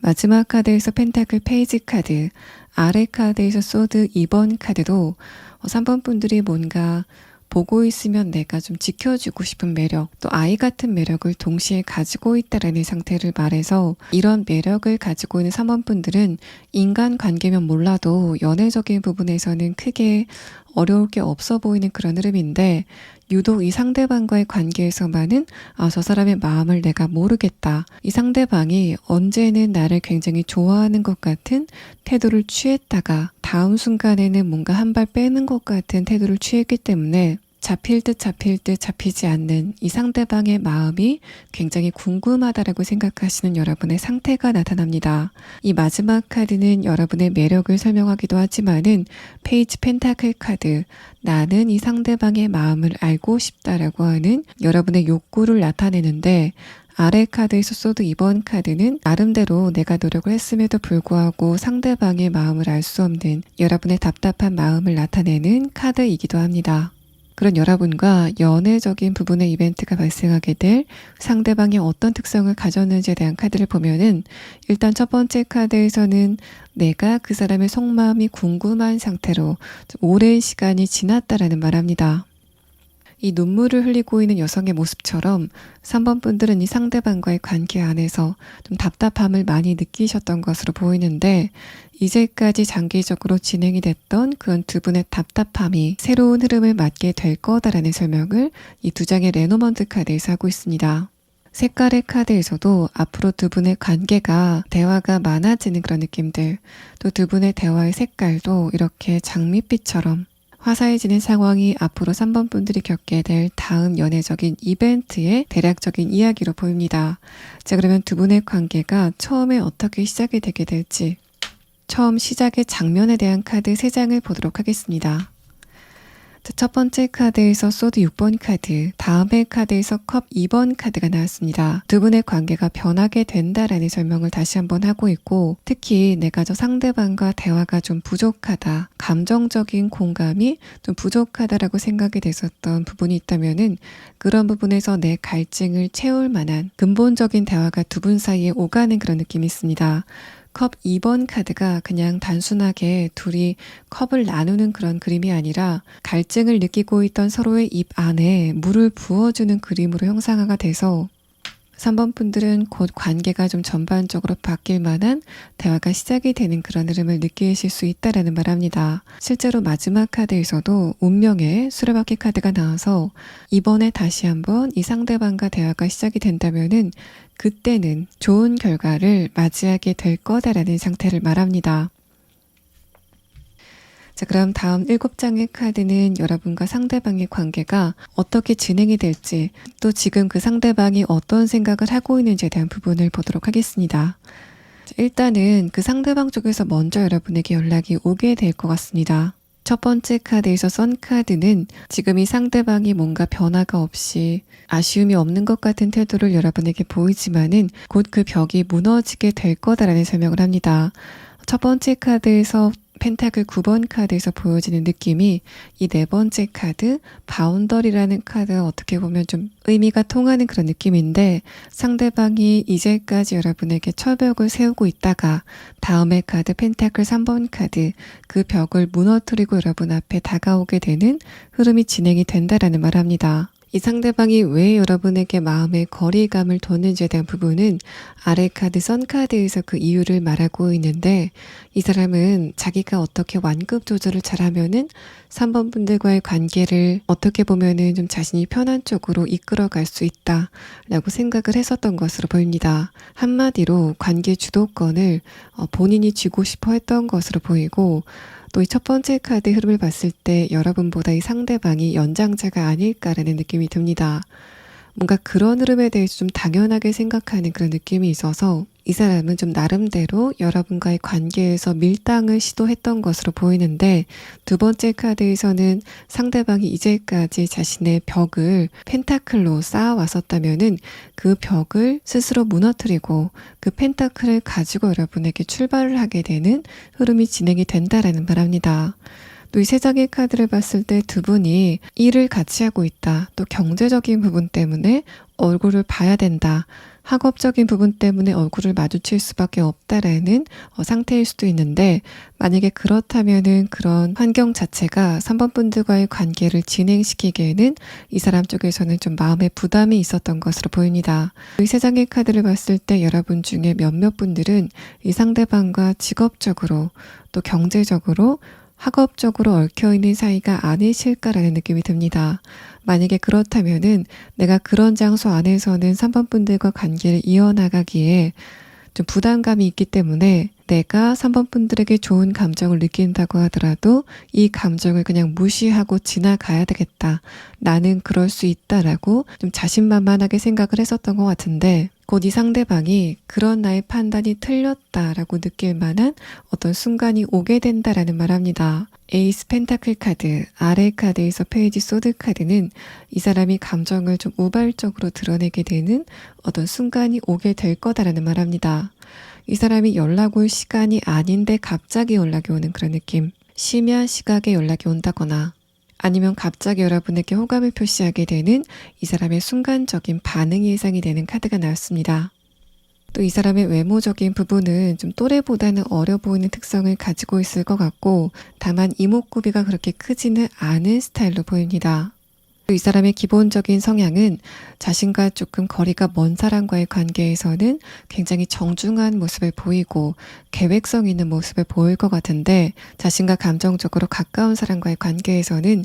마지막 카드에서 펜타클 페이지 카드, 아래 카드에서 소드 2번 카드도 3번 분들이 뭔가 보고 있으면 내가 좀 지켜주고 싶은 매력, 또 아이 같은 매력을 동시에 가지고 있다라는 상태를 말해서 이런 매력을 가지고 있는 3번 분들은 인간 관계면 몰라도 연애적인 부분에서는 크게 어려울 게 없어 보이는 그런 흐름인데 유독 이 상대방과의 관계에서만은 저 사람의 마음을 내가 모르겠다. 이 상대방이 언제는 나를 굉장히 좋아하는 것 같은 태도를 취했다가 다음 순간에는 뭔가 한 발 빼는 것 같은 태도를 취했기 때문에 잡힐 듯 잡히지 않는 이 상대방의 마음이 굉장히 궁금하다라고 생각하시는 여러분의 상태가 나타납니다. 이 마지막 카드는 여러분의 매력을 설명하기도 하지만은 페이지 펜타클 카드, 나는 이 상대방의 마음을 알고 싶다라고 하는 여러분의 욕구를 나타내는데 아래 카드에서 소드 2번 카드는 나름대로 내가 노력을 했음에도 불구하고 상대방의 마음을 알 수 없는 여러분의 답답한 마음을 나타내는 카드이기도 합니다. 그런 여러분과 연애적인 부분의 이벤트가 발생하게 될 상대방이 어떤 특성을 가졌는지에 대한 카드를 보면은 일단 첫 번째 카드에서는 내가 그 사람의 속마음이 궁금한 상태로 좀 오랜 시간이 지났다라는 말합니다. 이 눈물을 흘리고 있는 여성의 모습처럼 3번 분들은 이 상대방과의 관계 안에서 좀 답답함을 많이 느끼셨던 것으로 보이는데 이제까지 장기적으로 진행이 됐던 그런 두 분의 답답함이 새로운 흐름을 맞게 될 거다라는 설명을 이 두 장의 레노먼트 카드에서 하고 있습니다. 색깔의 카드에서도 앞으로 두 분의 관계가 대화가 많아지는 그런 느낌들, 또 두 분의 대화의 색깔도 이렇게 장밋빛처럼 화사해지는 상황이 앞으로 3번 분들이 겪게 될 다음 연애적인 이벤트의 대략적인 이야기로 보입니다. 자, 그러면 두 분의 관계가 처음에 어떻게 시작이 되게 될지 처음 시작의 장면에 대한 카드 3장을 보도록 하겠습니다. 첫 번째 카드에서 소드 6번 카드, 다음의 카드에서 컵 2번 카드가 나왔습니다. 두 분의 관계가 변하게 된다라는 설명을 다시 한번 하고 있고 특히 내가 저 상대방과 대화가 좀 부족하다, 감정적인 공감이 좀 부족하다라고 생각이 됐었던 부분이 있다면은 그런 부분에서 내 갈증을 채울 만한 근본적인 대화가 두 분 사이에 오가는 그런 느낌이 있습니다. 컵 2번 카드가 그냥 단순하게 둘이 컵을 나누는 그런 그림이 아니라 갈증을 느끼고 있던 서로의 입 안에 물을 부어주는 그림으로 형상화가 돼서 3번 분들은 곧 관계가 좀 전반적으로 바뀔 만한 대화가 시작이 되는 그런 흐름을 느끼실 수 있다라는 말합니다. 실제로 마지막 카드에서도 운명의 수레바퀴 카드가 나와서 이번에 다시 한번 이 상대방과 대화가 시작이 된다면은 그때는 좋은 결과를 맞이하게 될 거다라는 상태를 말합니다. 자, 그럼 다음 7장의 카드는 여러분과 상대방의 관계가 어떻게 진행이 될지, 또 지금 그 상대방이 어떤 생각을 하고 있는지에 대한 부분을 보도록 하겠습니다. 자, 일단은 그 상대방 쪽에서 먼저 여러분에게 연락이 오게 될 것 같습니다. 첫 번째 카드에서 선 카드는 지금 이 상대방이 뭔가 변화가 없이 아쉬움이 없는 것 같은 태도를 여러분에게 보이지만은 곧 그 벽이 무너지게 될 거다라는 설명을 합니다. 첫 번째 카드에서 펜타클 9번 카드에서 보여지는 느낌이 이 네 번째 카드 바운더리라는 카드가 어떻게 보면 좀 의미가 통하는 그런 느낌인데, 상대방이 이제까지 여러분에게 철벽을 세우고 있다가 다음의 카드 펜타클 3번 카드 그 벽을 무너뜨리고 여러분 앞에 다가오게 되는 흐름이 진행이 된다라는 말을 합니다. 이 상대방이 왜 여러분에게 마음의 거리감을 뒀는지에 대한 부분은 아래 카드 선 카드에서 그 이유를 말하고 있는데, 이 사람은 자기가 어떻게 완급 조절을 잘하면은 3번 분들과의 관계를 어떻게 보면은 좀 자신이 편한 쪽으로 이끌어갈 수 있다라고 생각을 했었던 것으로 보입니다. 한마디로 관계 주도권을 본인이 쥐고 싶어 했던 것으로 보이고, 또 이 첫 번째 카드 흐름을 봤을 때 여러분보다 이 상대방이 연장자가 아닐까라는 느낌이 듭니다. 뭔가 그런 흐름에 대해서 좀 당연하게 생각하는 그런 느낌이 있어서 이 사람은 좀 나름대로 여러분과의 관계에서 밀당을 시도했던 것으로 보이는데, 두 번째 카드에서는 상대방이 이제까지 자신의 벽을 펜타클로 쌓아왔었다면은 그 벽을 스스로 무너뜨리고 그 펜타클을 가지고 여러분에게 출발을 하게 되는 흐름이 진행이 된다라는 말합니다. 또 이 세 장의 카드를 봤을 때 두 분이 일을 같이 하고 있다, 또 경제적인 부분 때문에 얼굴을 봐야 된다, 학업적인 부분 때문에 얼굴을 마주칠 수밖에 없다라는 상태일 수도 있는데, 만약에 그렇다면은 그런 환경 자체가 3번 분들과의 관계를 진행시키기에는 이 사람 쪽에서는 좀 마음의 부담이 있었던 것으로 보입니다. 이 세 장의 카드를 봤을 때 여러분 중에 몇몇 분들은 이 상대방과 직업적으로 또 경제적으로 학업적으로 얽혀있는 사이가 아니실까라는 느낌이 듭니다. 만약에 그렇다면은 내가 그런 장소 안에서는 3번 분들과 관계를 이어나가기에 좀 부담감이 있기 때문에 내가 3번 분들에게 좋은 감정을 느낀다고 하더라도 이 감정을 그냥 무시하고 지나가야 되겠다, 나는 그럴 수 있다라고 좀 자신만만하게 생각을 했었던 것 같은데, 곧 이 상대방이 그런 나의 판단이 틀렸다라고 느낄 만한 어떤 순간이 오게 된다라는 말합니다. 에이스 펜타클 카드, 아래 카드에서 페이지 소드 카드는 이 사람이 감정을 좀 우발적으로 드러내게 되는 어떤 순간이 오게 될 거다라는 말합니다. 이 사람이 연락 올 시간이 아닌데 갑자기 연락이 오는 그런 느낌, 심야 시각에 연락이 온다거나 아니면 갑자기 여러분에게 호감을 표시하게 되는 이 사람의 순간적인 반응이 예상이 되는 카드가 나왔습니다. 또 이 사람의 외모적인 부분은 좀 또래보다는 어려 보이는 특성을 가지고 있을 것 같고, 다만 이목구비가 그렇게 크지는 않은 스타일로 보입니다. 이 사람의 기본적인 성향은 자신과 조금 거리가 먼 사람과의 관계에서는 굉장히 정중한 모습을 보이고 계획성 있는 모습을 보일 것 같은데, 자신과 감정적으로 가까운 사람과의 관계에서는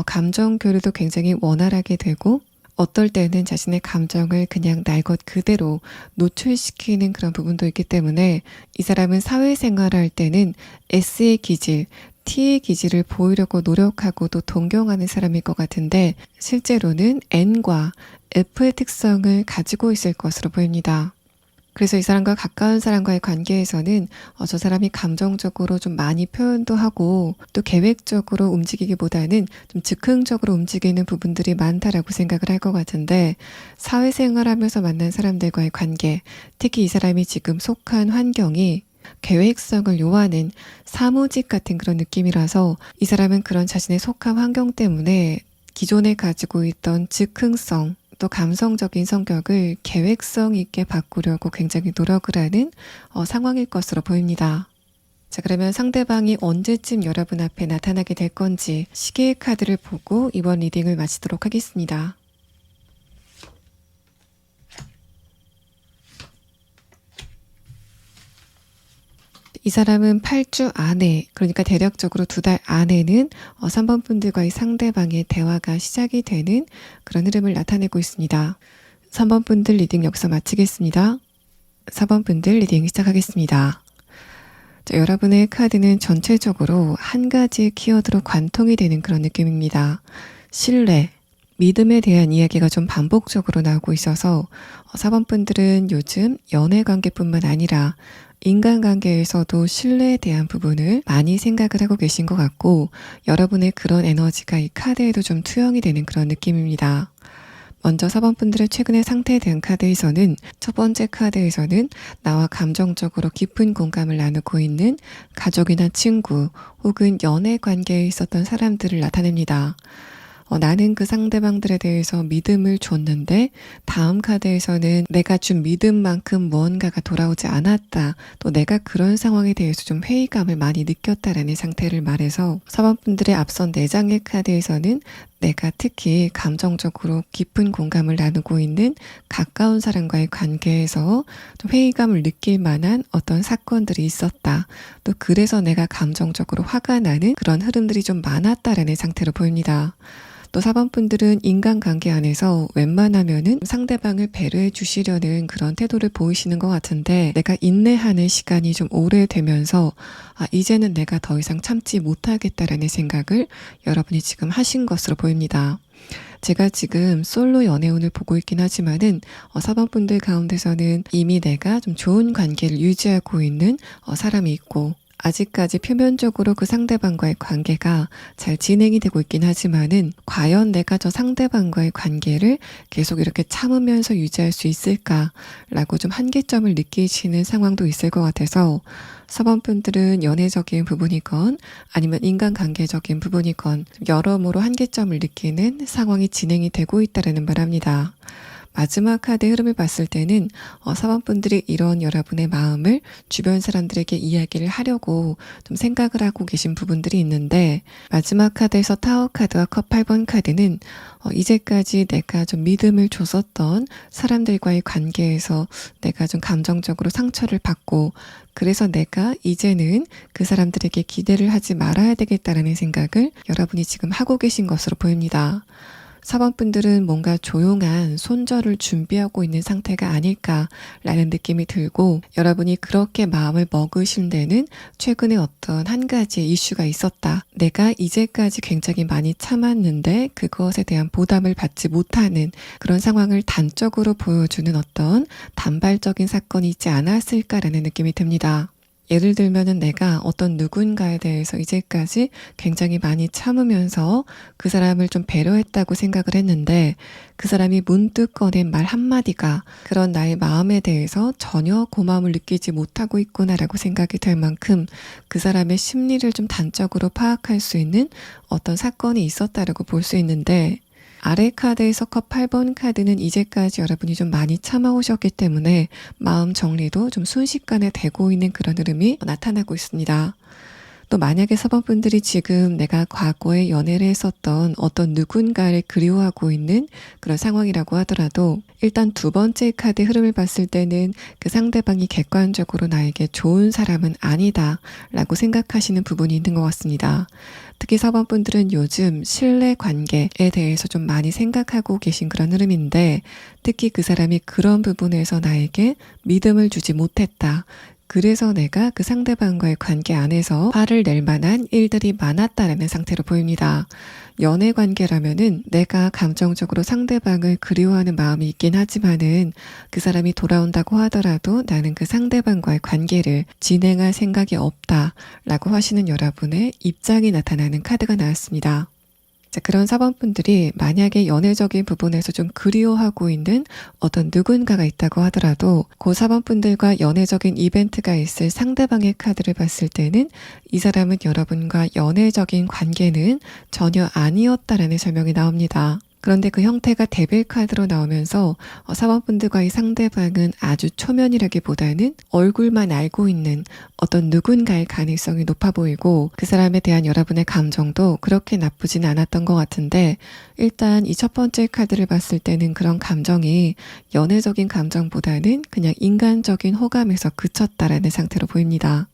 감정 교류도 굉장히 원활하게 되고, 어떨 때는 자신의 감정을 그냥 날 것 그대로 노출시키는 그런 부분도 있기 때문에 이 사람은 사회생활을 할 때는 S의 기질, T의 기질을 보이려고 노력하고 또 동경하는 사람일 것 같은데, 실제로는 N과 F의 특성을 가지고 있을 것으로 보입니다. 그래서 이 사람과 가까운 사람과의 관계에서는 저 사람이 감정적으로 좀 많이 표현도 하고 또 계획적으로 움직이기보다는 좀 즉흥적으로 움직이는 부분들이 많다라고 생각을 할 것 같은데, 사회생활하면서 만난 사람들과의 관계, 특히 이 사람이 지금 속한 환경이 계획성을 요하는 사무직 같은 그런 느낌이라서 이 사람은 그런 자신의 속한 환경 때문에 기존에 가지고 있던 즉흥성 또 감성적인 성격을 계획성 있게 바꾸려고 굉장히 노력을 하는 상황일 것으로 보입니다. 자, 그러면 상대방이 언제쯤 여러분 앞에 나타나게 될 건지 시계의 카드를 보고 이번 리딩을 마치도록 하겠습니다. 이 사람은 8주 안에, 그러니까 대략적으로 2달 안에는 3번 분들과의 상대방의 대화가 시작이 되는 그런 흐름을 나타내고 있습니다. 3번 분들 리딩 여기서 마치겠습니다. 4번 분들 리딩 시작하겠습니다. 자, 여러분의 카드는 전체적으로 한 가지 키워드로 관통이 되는 그런 느낌입니다. 신뢰, 믿음에 대한 이야기가 좀 반복적으로 나오고 있어서 4번 분들은 요즘 연애 관계뿐만 아니라 인간관계에서도 신뢰에 대한 부분을 많이 생각을 하고 계신 것 같고, 여러분의 그런 에너지가 이 카드에도 좀 투영이 되는 그런 느낌입니다. 먼저 4번 분들의 최근의 상태에 대한 카드에서는, 첫 번째 카드에서는 나와 감정적으로 깊은 공감을 나누고 있는 가족이나 친구 혹은 연애 관계에 있었던 사람들을 나타냅니다. 나는 그 상대방들에 대해서 믿음을 줬는데 다음 카드에서는 내가 준 믿음만큼 무언가가 돌아오지 않았다. 또 내가 그런 상황에 대해서 좀 회의감을 많이 느꼈다라는 상태를 말해서 4번 분들의 앞선 4장의 카드에서는 내가 특히 감정적으로 깊은 공감을 나누고 있는 가까운 사람과의 관계에서 좀 회의감을 느낄 만한 어떤 사건들이 있었다. 또 그래서 내가 감정적으로 화가 나는 그런 흐름들이 좀 많았다라는 상태로 보입니다. 또 4번 분들은 인간관계 안에서 웬만하면은 상대방을 배려해 주시려는 그런 태도를 보이시는 것 같은데, 내가 인내하는 시간이 좀 오래되면서 이제는 내가 더 이상 참지 못하겠다라는 생각을 여러분이 지금 하신 것으로 보입니다. 제가 지금 솔로 연애운을 보고 있긴 하지만은 4번 분들 가운데서는 이미 내가 좀 좋은 관계를 유지하고 있는 사람이 있고, 아직까지 표면적으로 그 상대방과의 관계가 잘 진행이 되고 있긴 하지만은 과연 내가 저 상대방과의 관계를 계속 이렇게 참으면서 유지할 수 있을까라고 좀 한계점을 느끼시는 상황도 있을 것 같아서 4번 분들은 연애적인 부분이건 아니면 인간관계적인 부분이건 여러모로 한계점을 느끼는 상황이 진행이 되고 있다는 말합니다. 마지막 카드의 흐름을 봤을 때는 4번 분들이 이런 여러분의 마음을 주변 사람들에게 이야기를 하려고 좀 생각을 하고 계신 부분들이 있는데, 마지막 카드에서 타워 카드와 컵 8번 카드는 이제까지 내가 좀 믿음을 줬었던 사람들과의 관계에서 내가 좀 감정적으로 상처를 받고, 그래서 내가 이제는 그 사람들에게 기대를 하지 말아야 되겠다라는 생각을 여러분이 지금 하고 계신 것으로 보입니다. 4번 분들은 뭔가 조용한 손절을 준비하고 있는 상태가 아닐까라는 느낌이 들고, 여러분이 그렇게 마음을 먹으신 데는 최근에 어떤 한 가지의 이슈가 있었다. 내가 이제까지 굉장히 많이 참았는데 그것에 대한 보답을 받지 못하는 그런 상황을 단적으로 보여주는 어떤 단발적인 사건이 있지 않았을까라는 느낌이 듭니다. 예를 들면은 내가 어떤 누군가에 대해서 이제까지 굉장히 많이 참으면서 그 사람을 좀 배려했다고 생각을 했는데, 그 사람이 문득 꺼낸 말 한마디가 그런 나의 마음에 대해서 전혀 고마움을 느끼지 못하고 있구나라고 생각이 될 만큼 그 사람의 심리를 좀 단적으로 파악할 수 있는 어떤 사건이 있었다라고 볼 수 있는데, 아래 카드에서 컵 8번 카드는 이제까지 여러분이 좀 많이 참아오셨기 때문에 마음 정리도 좀 순식간에 되고 있는 그런 흐름이 나타나고 있습니다. 또 만약에 4번 분들이 지금 내가 과거에 연애를 했었던 어떤 누군가를 그리워하고 있는 그런 상황이라고 하더라도, 일단 두 번째 카드 흐름을 봤을 때는 그 상대방이 객관적으로 나에게 좋은 사람은 아니다 라고 생각하시는 부분이 있는 것 같습니다. 특히 4번 분들은 요즘 신뢰 관계에 대해서 좀 많이 생각하고 계신 그런 흐름인데, 특히 그 사람이 그런 부분에서 나에게 믿음을 주지 못했다. 그래서 내가 그 상대방과의 관계 안에서 화를 낼 만한 일들이 많았다라는 상태로 보입니다. 연애 관계라면은 내가 감정적으로 상대방을 그리워하는 마음이 있긴 하지만은 그 사람이 돌아온다고 하더라도 나는 그 상대방과의 관계를 진행할 생각이 없다라고 하시는 여러분의 입장이 나타나는 카드가 나왔습니다. 자, 그런 4번 분들이 만약에 연애적인 부분에서 좀 그리워하고 있는 어떤 누군가가 있다고 하더라도 그 4번 분들과 연애적인 이벤트가 있을 상대방의 카드를 봤을 때는 이 사람은 여러분과 연애적인 관계는 전혀 아니었다라는 설명이 나옵니다. 그런데 그 형태가 데빌 카드로 나오면서 4번 분들과의 상대방은 아주 초면이라기보다는 얼굴만 알고 있는 어떤 누군가의 가능성이 높아 보이고, 그 사람에 대한 여러분의 감정도 그렇게 나쁘진 않았던 것 같은데, 일단 이 첫 번째 카드를 봤을 때는 그런 감정이 연애적인 감정보다는 그냥 인간적인 호감에서 그쳤다라는 상태로 보입니다.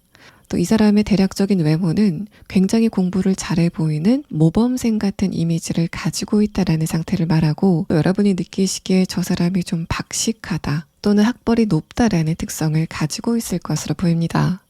또 이 사람의 대략적인 외모는 굉장히 공부를 잘해 보이는 모범생 같은 이미지를 가지고 있다라는 상태를 말하고, 또 여러분이 느끼시기에 저 사람이 좀 박식하다 또는 학벌이 높다라는 특성을 가지고 있을 것으로 보입니다.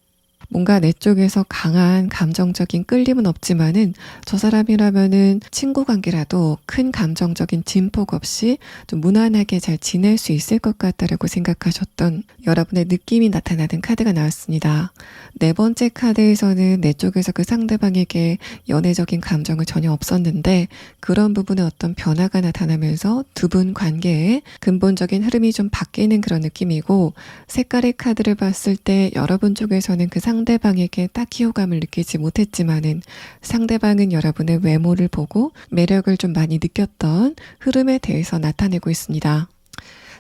뭔가 내 쪽에서 강한 감정적인 끌림은 없지만은 저 사람이라면은 친구 관계라도 큰 감정적인 진폭 없이 좀 무난하게 잘 지낼 수 있을 것 같다라고 생각하셨던 여러분의 느낌이 나타나는 카드가 나왔습니다. 네 번째 카드에서는 내 쪽에서 그 상대방에게 연애적인 감정은 전혀 없었는데 그런 부분에 어떤 변화가 나타나면서 두 분 관계에 근본적인 흐름이 좀 바뀌는 그런 느낌이고, 색깔의 카드를 봤을 때 여러분 쪽에서는 그 상대방에게 딱히 호감을 느끼지 못했지만은 상대방은 여러분의 외모를 보고 매력을 좀 많이 느꼈던 흐름에 대해서 나타내고 있습니다.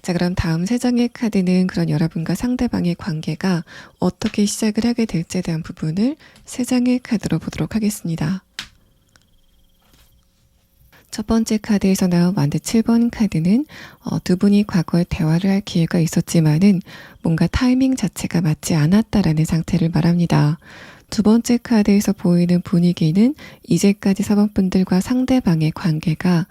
자, 그럼 다음 세 장의 카드는 그런 여러분과 상대방의 관계가 어떻게 시작을 하게 될지에 대한 부분을 세 장의 카드로 보도록 하겠습니다. 첫 번째 카드에서 나온 완드 7번 카드는 두 분이 과거에 대화를 할 기회가 있었지만은 뭔가 타이밍 자체가 맞지 않았다라는 상태를 말합니다. 두 번째 카드에서 보이는 분위기는 이제까지 사번분들과 상대방의 관계가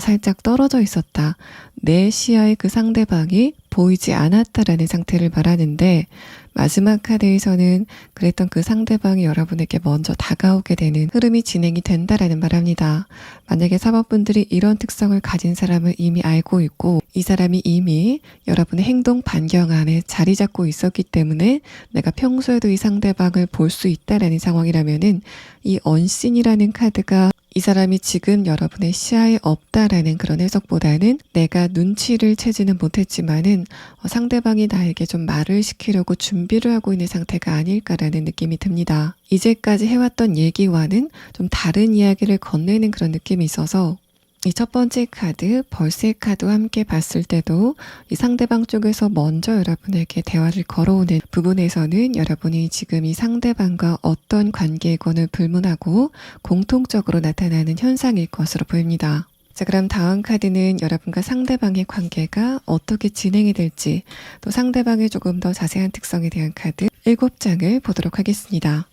살짝 떨어져 있었다. 내 시야에 그 상대방이 보이지 않았다라는 상태를 말하는데, 마지막 카드에서는 그랬던 그 상대방이 여러분에게 먼저 다가오게 되는 흐름이 진행이 된다라는 말합니다. 만약에 사번분들이 이런 특성을 가진 사람을 이미 알고 있고 이 사람이 이미 여러분의 행동 반경 안에 자리 잡고 있었기 때문에 내가 평소에도 이 상대방을 볼 수 있다라는 상황이라면은 이 언씬이라는 카드가 이 사람이 지금 여러분의 시야에 없다라는 그런 해석보다는 내가 눈치를 채지는 못했지만은 상대방이 나에게 좀 말을 시키려고 준비를 하고 있는 상태가 아닐까라는 느낌이 듭니다. 이제까지 해왔던 얘기와는 좀 다른 이야기를 건네는 그런 느낌이 있어서 이 첫 번째 카드, 벌새 카드와 함께 봤을 때도 이 상대방 쪽에서 먼저 여러분에게 대화를 걸어오는 부분에서는 여러분이 지금 이 상대방과 어떤 관계건을 불문하고 공통적으로 나타나는 현상일 것으로 보입니다. 자, 그럼 다음 카드는 여러분과 상대방의 관계가 어떻게 진행이 될지, 또 상대방의 조금 더 자세한 특성에 대한 카드 7장을 보도록 하겠습니다.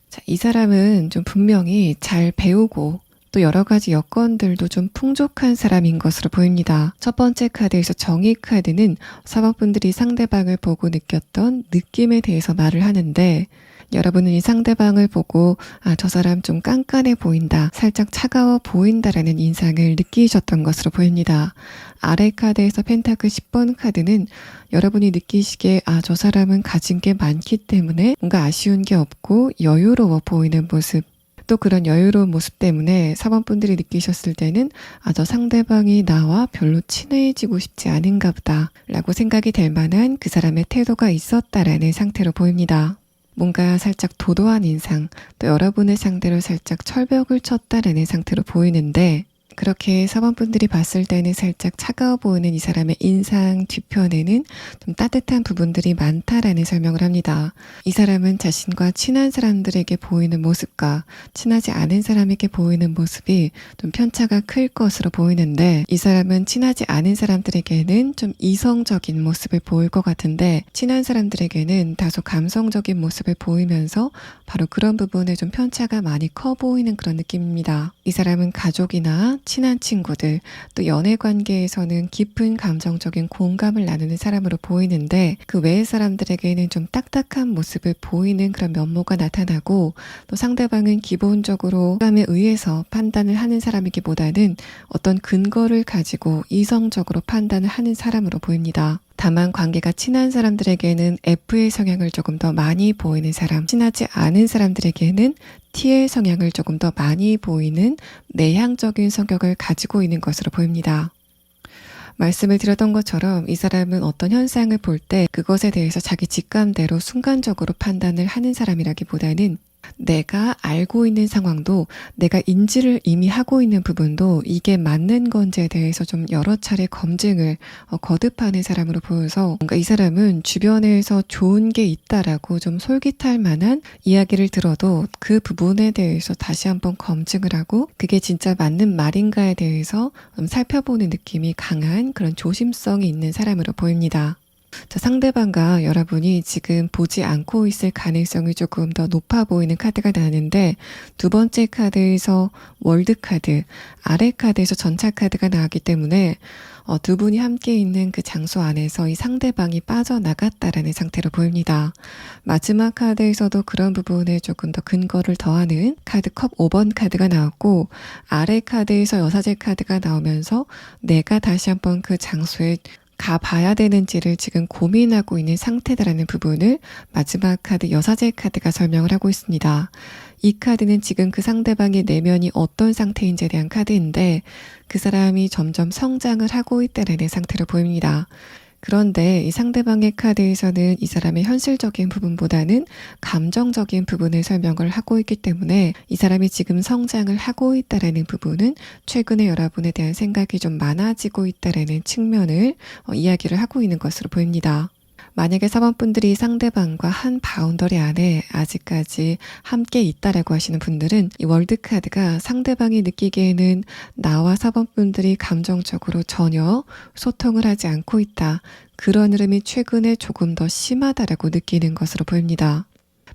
자, 이 사람은 좀 분명히 잘 배우고 또 여러 가지 여건들도 좀 풍족한 사람인 것으로 보입니다. 첫 번째 카드에서 정의 카드는 사번분들이 상대방을 보고 느꼈던 느낌에 대해서 말을 하는데, 여러분은 이 상대방을 보고 저 사람 좀 깐깐해 보인다, 살짝 차가워 보인다라는 인상을 느끼셨던 것으로 보입니다. 아래 카드에서 펜타클 10번 카드는 여러분이 느끼시기에 저 사람은 가진 게 많기 때문에 뭔가 아쉬운 게 없고 여유로워 보이는 모습, 또 그런 여유로운 모습 때문에 사번분들이 느끼셨을 때는 저 상대방이 나와 별로 친해지고 싶지 않은가 보다 라고 생각이 될 만한 그 사람의 태도가 있었다라는 상태로 보입니다. 뭔가 살짝 도도한 인상, 또 여러분의 상대로 살짝 철벽을 쳤다라는 상태로 보이는데, 그렇게 사번분들이 봤을 때는 살짝 차가워 보이는 이 사람의 인상 뒤편에는 좀 따뜻한 부분들이 많다라는 설명을 합니다. 이 사람은 자신과 친한 사람들에게 보이는 모습과 친하지 않은 사람에게 보이는 모습이 좀 편차가 클 것으로 보이는데, 이 사람은 친하지 않은 사람들에게는 좀 이성적인 모습을 보일 것 같은데 친한 사람들에게는 다소 감성적인 모습을 보이면서 바로 그런 부분에 좀 편차가 많이 커 보이는 그런 느낌입니다. 이 사람은 가족이나 친한 친구들, 또 연애 관계에서는 깊은 감정적인 공감을 나누는 사람으로 보이는데, 그 외의 사람들에게는 좀 딱딱한 모습을 보이는 그런 면모가 나타나고, 또 상대방은 기본적으로 감에 의해서 판단을 하는 사람이기보다는 어떤 근거를 가지고 이성적으로 판단을 하는 사람으로 보입니다. 다만 관계가 친한 사람들에게는 F의 성향을 조금 더 많이 보이는 사람, 친하지 않은 사람들에게는 T의 성향을 조금 더 많이 보이는 내향적인 성격을 가지고 있는 것으로 보입니다. 말씀을 드렸던 것처럼 이 사람은 어떤 현상을 볼 때 그것에 대해서 자기 직감대로 순간적으로 판단을 하는 사람이라기보다는 내가 알고 있는 상황도, 내가 인지를 이미 하고 있는 부분도 이게 맞는 건지에 대해서 좀 여러 차례 검증을 거듭하는 사람으로 보여서, 뭔가 이 사람은 주변에서 좋은 게 있다라고 좀 솔깃할 만한 이야기를 들어도 그 부분에 대해서 다시 한번 검증을 하고 그게 진짜 맞는 말인가에 대해서 살펴보는 느낌이 강한 그런 조심성이 있는 사람으로 보입니다. 자, 상대방과 여러분이 지금 보지 않고 있을 가능성이 조금 더 높아 보이는 카드가 나왔는데, 두 번째 카드에서 월드 카드, 아래 카드에서 전차 카드가 나왔기 때문에 두 분이 함께 있는 그 장소 안에서 이 상대방이 빠져나갔다라는 상태로 보입니다. 마지막 카드에서도 그런 부분에 조금 더 근거를 더하는 카드 컵 5번 카드가 나왔고, 아래 카드에서 여사제 카드가 나오면서 내가 다시 한번 그 장소에 가봐야 되는지를 지금 고민하고 있는 상태다라는 부분을 마지막 카드 여사제 카드가 설명을 하고 있습니다. 이 카드는 지금 그 상대방의 내면이 어떤 상태인지에 대한 카드인데, 그 사람이 점점 성장을 하고 있다는 상태로 보입니다. 그런데 이 상대방의 카드에서는 이 사람의 현실적인 부분보다는 감정적인 부분을 설명을 하고 있기 때문에, 이 사람이 지금 성장을 하고 있다는 부분은 최근에 여러분에 대한 생각이 좀 많아지고 있다는 측면을 이야기를 하고 있는 것으로 보입니다. 만약에 사번분들이 상대방과 한 바운더리 안에 아직까지 함께 있다라고 하시는 분들은 이 월드카드가 상대방이 느끼기에는 나와 사번분들이 감정적으로 전혀 소통을 하지 않고 있다, 그런 흐름이 최근에 조금 더 심하다라고 느끼는 것으로 보입니다.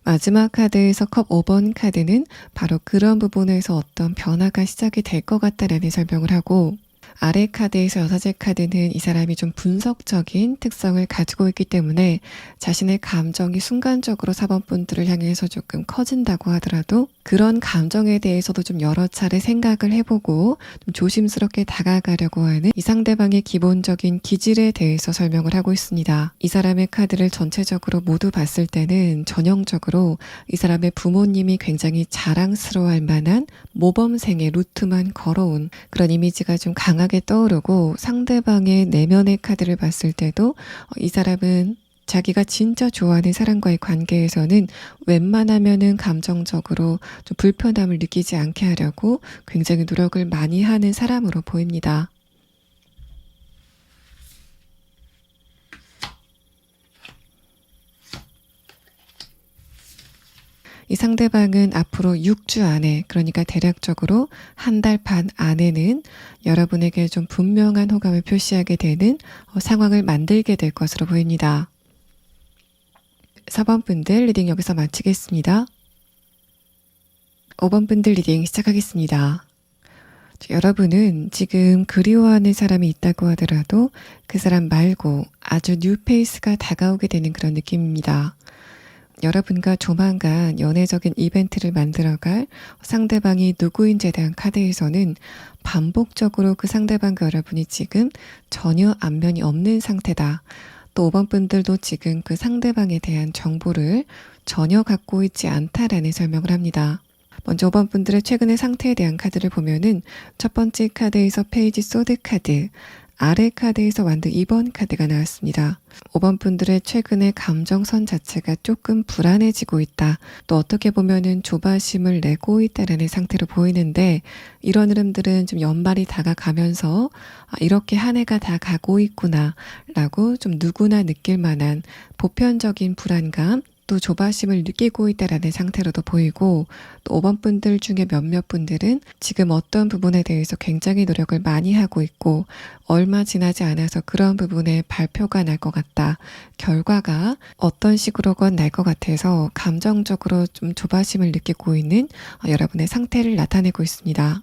마지막 카드에서 컵 5번 카드는 바로 그런 부분에서 어떤 변화가 시작이 될 것 같다라는 설명을 하고, 아래 카드에서 여사제 카드는 이 사람이 좀 분석적인 특성을 가지고 있기 때문에 자신의 감정이 순간적으로 4번분들을 향해서 조금 커진다고 하더라도 그런 감정에 대해서도 좀 여러 차례 생각을 해보고 좀 조심스럽게 다가가려고 하는 이 상대방의 기본적인 기질에 대해서 설명을 하고 있습니다. 이 사람의 카드를 전체적으로 모두 봤을 때는 전형적으로 이 사람의 부모님이 굉장히 자랑스러워할 만한 모범생의 루트만 걸어온 그런 이미지가 좀 강하게 떠오르고, 상대방의 내면의 카드를 봤을 때도 이 사람은 자기가 진짜 좋아하는 사람과의 관계에서는 웬만하면은 감정적으로 좀 불편함을 느끼지 않게 하려고 굉장히 노력을 많이 하는 사람으로 보입니다. 이 상대방은 앞으로 6주 안에, 그러니까 대략적으로 한 달 반 안에는 여러분에게 좀 분명한 호감을 표시하게 되는 상황을 만들게 될 것으로 보입니다. 4번 분들 리딩 여기서 마치겠습니다. 5번 분들 리딩 시작하겠습니다. 여러분은 지금 그리워하는 사람이 있다고 하더라도 그 사람 말고 아주 뉴페이스가 다가오게 되는 그런 느낌입니다. 여러분과 조만간 연애적인 이벤트를 만들어갈 상대방이 누구인지에 대한 카드에서는 반복적으로 그 상대방과 여러분이 지금 전혀 안면이 없는 상태다. 또 5번 분들도 지금 그 상대방에 대한 정보를 전혀 갖고 있지 않다라는 설명을 합니다. 먼저 5번 분들의 최근의 상태에 대한 카드를 보면은 첫 번째 카드에서 페이지 소드 카드, 아래 카드에서 완드 2번 카드가 나왔습니다. 5번 분들의 최근의 감정선 자체가 조금 불안해지고 있다. 또 어떻게 보면은 조바심을 내고 있다라는 상태로 보이는데, 이런 흐름들은 좀 연말이 다가가면서 이렇게 한 해가 다 가고 있구나 라고 좀 누구나 느낄 만한 보편적인 불안감, 또 조바심을 느끼고 있다라는 상태로도 보이고, 또 5번 분들 중에 몇몇 분들은 지금 어떤 부분에 대해서 굉장히 노력을 많이 하고 있고 얼마 지나지 않아서 그런 부분에 발표가 날 것 같다, 결과가 어떤 식으로건 날 것 같아서 감정적으로 좀 조바심을 느끼고 있는 여러분의 상태를 나타내고 있습니다.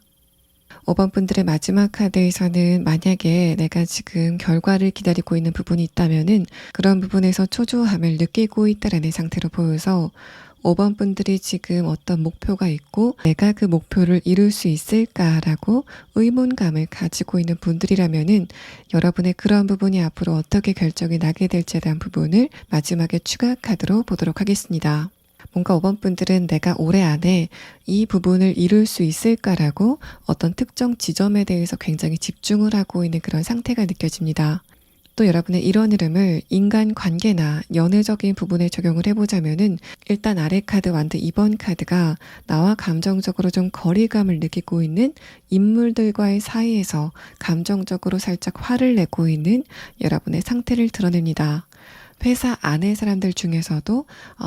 5번 분들의 마지막 카드에서는 만약에 내가 지금 결과를 기다리고 있는 부분이 있다면은 그런 부분에서 초조함을 느끼고 있다라는 상태로 보여서 5번 분들이 지금 어떤 목표가 있고 내가 그 목표를 이룰 수 있을까라고 의문감을 가지고 있는 분들이라면은 여러분의 그런 부분이 앞으로 어떻게 결정이 나게 될지에 대한 부분을 마지막에 추가 카드로 보도록 하겠습니다. 뭔가 5번 분들은 내가 올해 안에 이 부분을 이룰 수 있을까라고 어떤 특정 지점에 대해서 굉장히 집중을 하고 있는 그런 상태가 느껴집니다. 또 여러분의 이런 흐름을 인간관계나 연애적인 부분에 적용을 해보자면은 일단 아래 카드 완드 2번 카드가 나와 감정적으로 좀 거리감을 느끼고 있는 인물들과의 사이에서 감정적으로 살짝 화를 내고 있는 여러분의 상태를 드러냅니다. 회사 안의 사람들 중에서도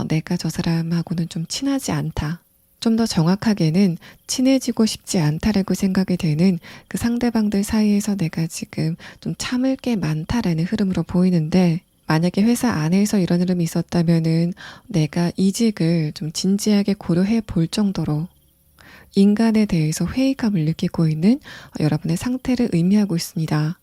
내가 저 사람하고는 좀 친하지 않다. 좀 더 정확하게는 친해지고 싶지 않다라고 생각이 되는 그 상대방들 사이에서 내가 지금 좀 참을 게 많다라는 흐름으로 보이는데, 만약에 회사 안에서 이런 흐름이 있었다면은 내가 이직을 좀 진지하게 고려해 볼 정도로 인간에 대해서 회의감을 느끼고 있는 여러분의 상태를 의미하고 있습니다.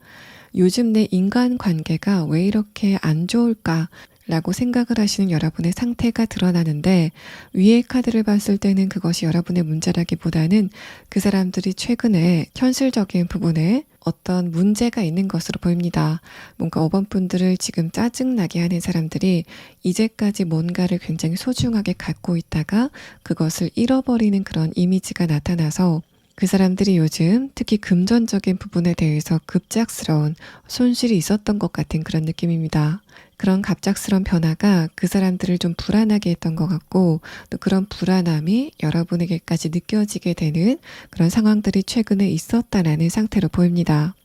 요즘 내 인간 관계가 왜 이렇게 안 좋을까? 라고 생각을 하시는 여러분의 상태가 드러나는데, 위의 카드를 봤을 때는 그것이 여러분의 문제라기보다는 그 사람들이 최근에 현실적인 부분에 어떤 문제가 있는 것으로 보입니다. 뭔가 5번 분들을 지금 짜증나게 하는 사람들이 이제까지 뭔가를 굉장히 소중하게 갖고 있다가 그것을 잃어버리는 그런 이미지가 나타나서 그 사람들이 요즘 특히 금전적인 부분에 대해서 급작스러운 손실이 있었던 것 같은 그런 느낌입니다. 그런 갑작스러운 변화가 그 사람들을 좀 불안하게 했던 것 같고, 또 그런 불안함이 여러분에게까지 느껴지게 되는 그런 상황들이 최근에 있었다라는 상태로 보입니다.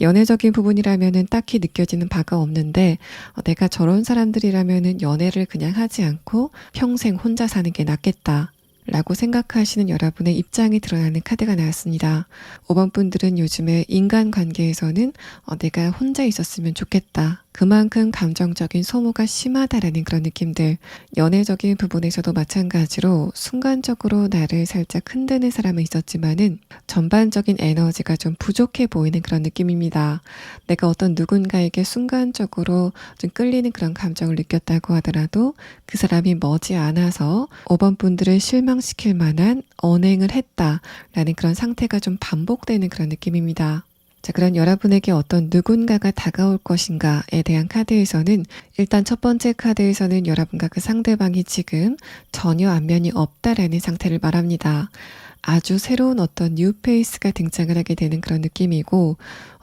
연애적인 부분이라면은 딱히 느껴지는 바가 없는데, 내가 저런 사람들이라면은 연애를 그냥 하지 않고 평생 혼자 사는 게 낫겠다 라고 생각하시는 여러분의 입장이 드러나는 카드가 나왔습니다. 5번 분들은 요즘에 인간관계에서는 내가 혼자 있었으면 좋겠다. 그만큼 감정적인 소모가 심하다라는 그런 느낌들, 연애적인 부분에서도 마찬가지로 순간적으로 나를 살짝 흔드는 사람은 있었지만은 전반적인 에너지가 좀 부족해 보이는 그런 느낌입니다. 내가 어떤 누군가에게 순간적으로 좀 끌리는 그런 감정을 느꼈다고 하더라도 그 사람이 머지않아서 5번 분들을 실망시킬 만한 언행을 했다라는 그런 상태가 좀 반복되는 그런 느낌입니다. 자, 그런 여러분에게 어떤 누군가가 다가올 것인가에 대한 카드에서는 일단 첫 번째 카드에서는 여러분과 그 상대방이 지금 전혀 안면이 없다라는 상태를 말합니다. 아주 새로운 어떤 뉴페이스가 등장을 하게 되는 그런 느낌이고,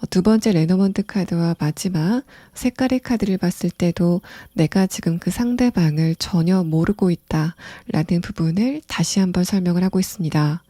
두 번째 레노먼트 카드와 마지막 색깔의 카드를 봤을 때도 내가 지금 그 상대방을 전혀 모르고 있다라는 부분을 다시 한번 설명을 하고 있습니다.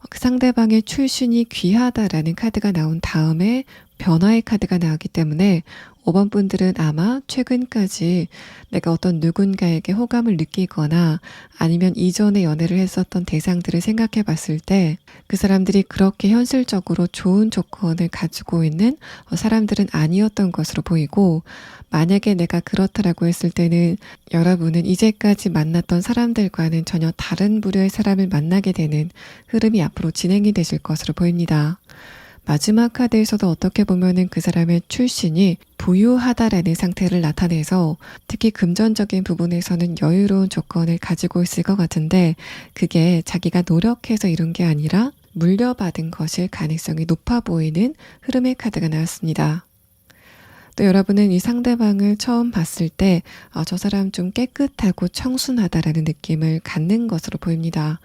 그 상대방의 출신이 귀하다라는 카드가 나온 다음에 변화의 카드가 나왔기 때문에 5번 분들은 아마 최근까지 내가 어떤 누군가에게 호감을 느끼거나 아니면 이전에 연애를 했었던 대상들을 생각해 봤을 때 그 사람들이 그렇게 현실적으로 좋은 조건을 가지고 있는 사람들은 아니었던 것으로 보이고, 만약에 내가 그렇다라고 했을 때는 여러분은 이제까지 만났던 사람들과는 전혀 다른 부류의 사람을 만나게 되는 흐름이 앞으로 진행이 되실 것으로 보입니다. 마지막 카드에서도 어떻게 보면은 그 사람의 출신이 부유하다라는 상태를 나타내서 특히 금전적인 부분에서는 여유로운 조건을 가지고 있을 것 같은데, 그게 자기가 노력해서 이룬 게 아니라 물려받은 것일 가능성이 높아 보이는 흐름의 카드가 나왔습니다. 또 여러분은 이 상대방을 처음 봤을 때 저 사람 좀 깨끗하고 청순하다라는 느낌을 갖는 것으로 보입니다.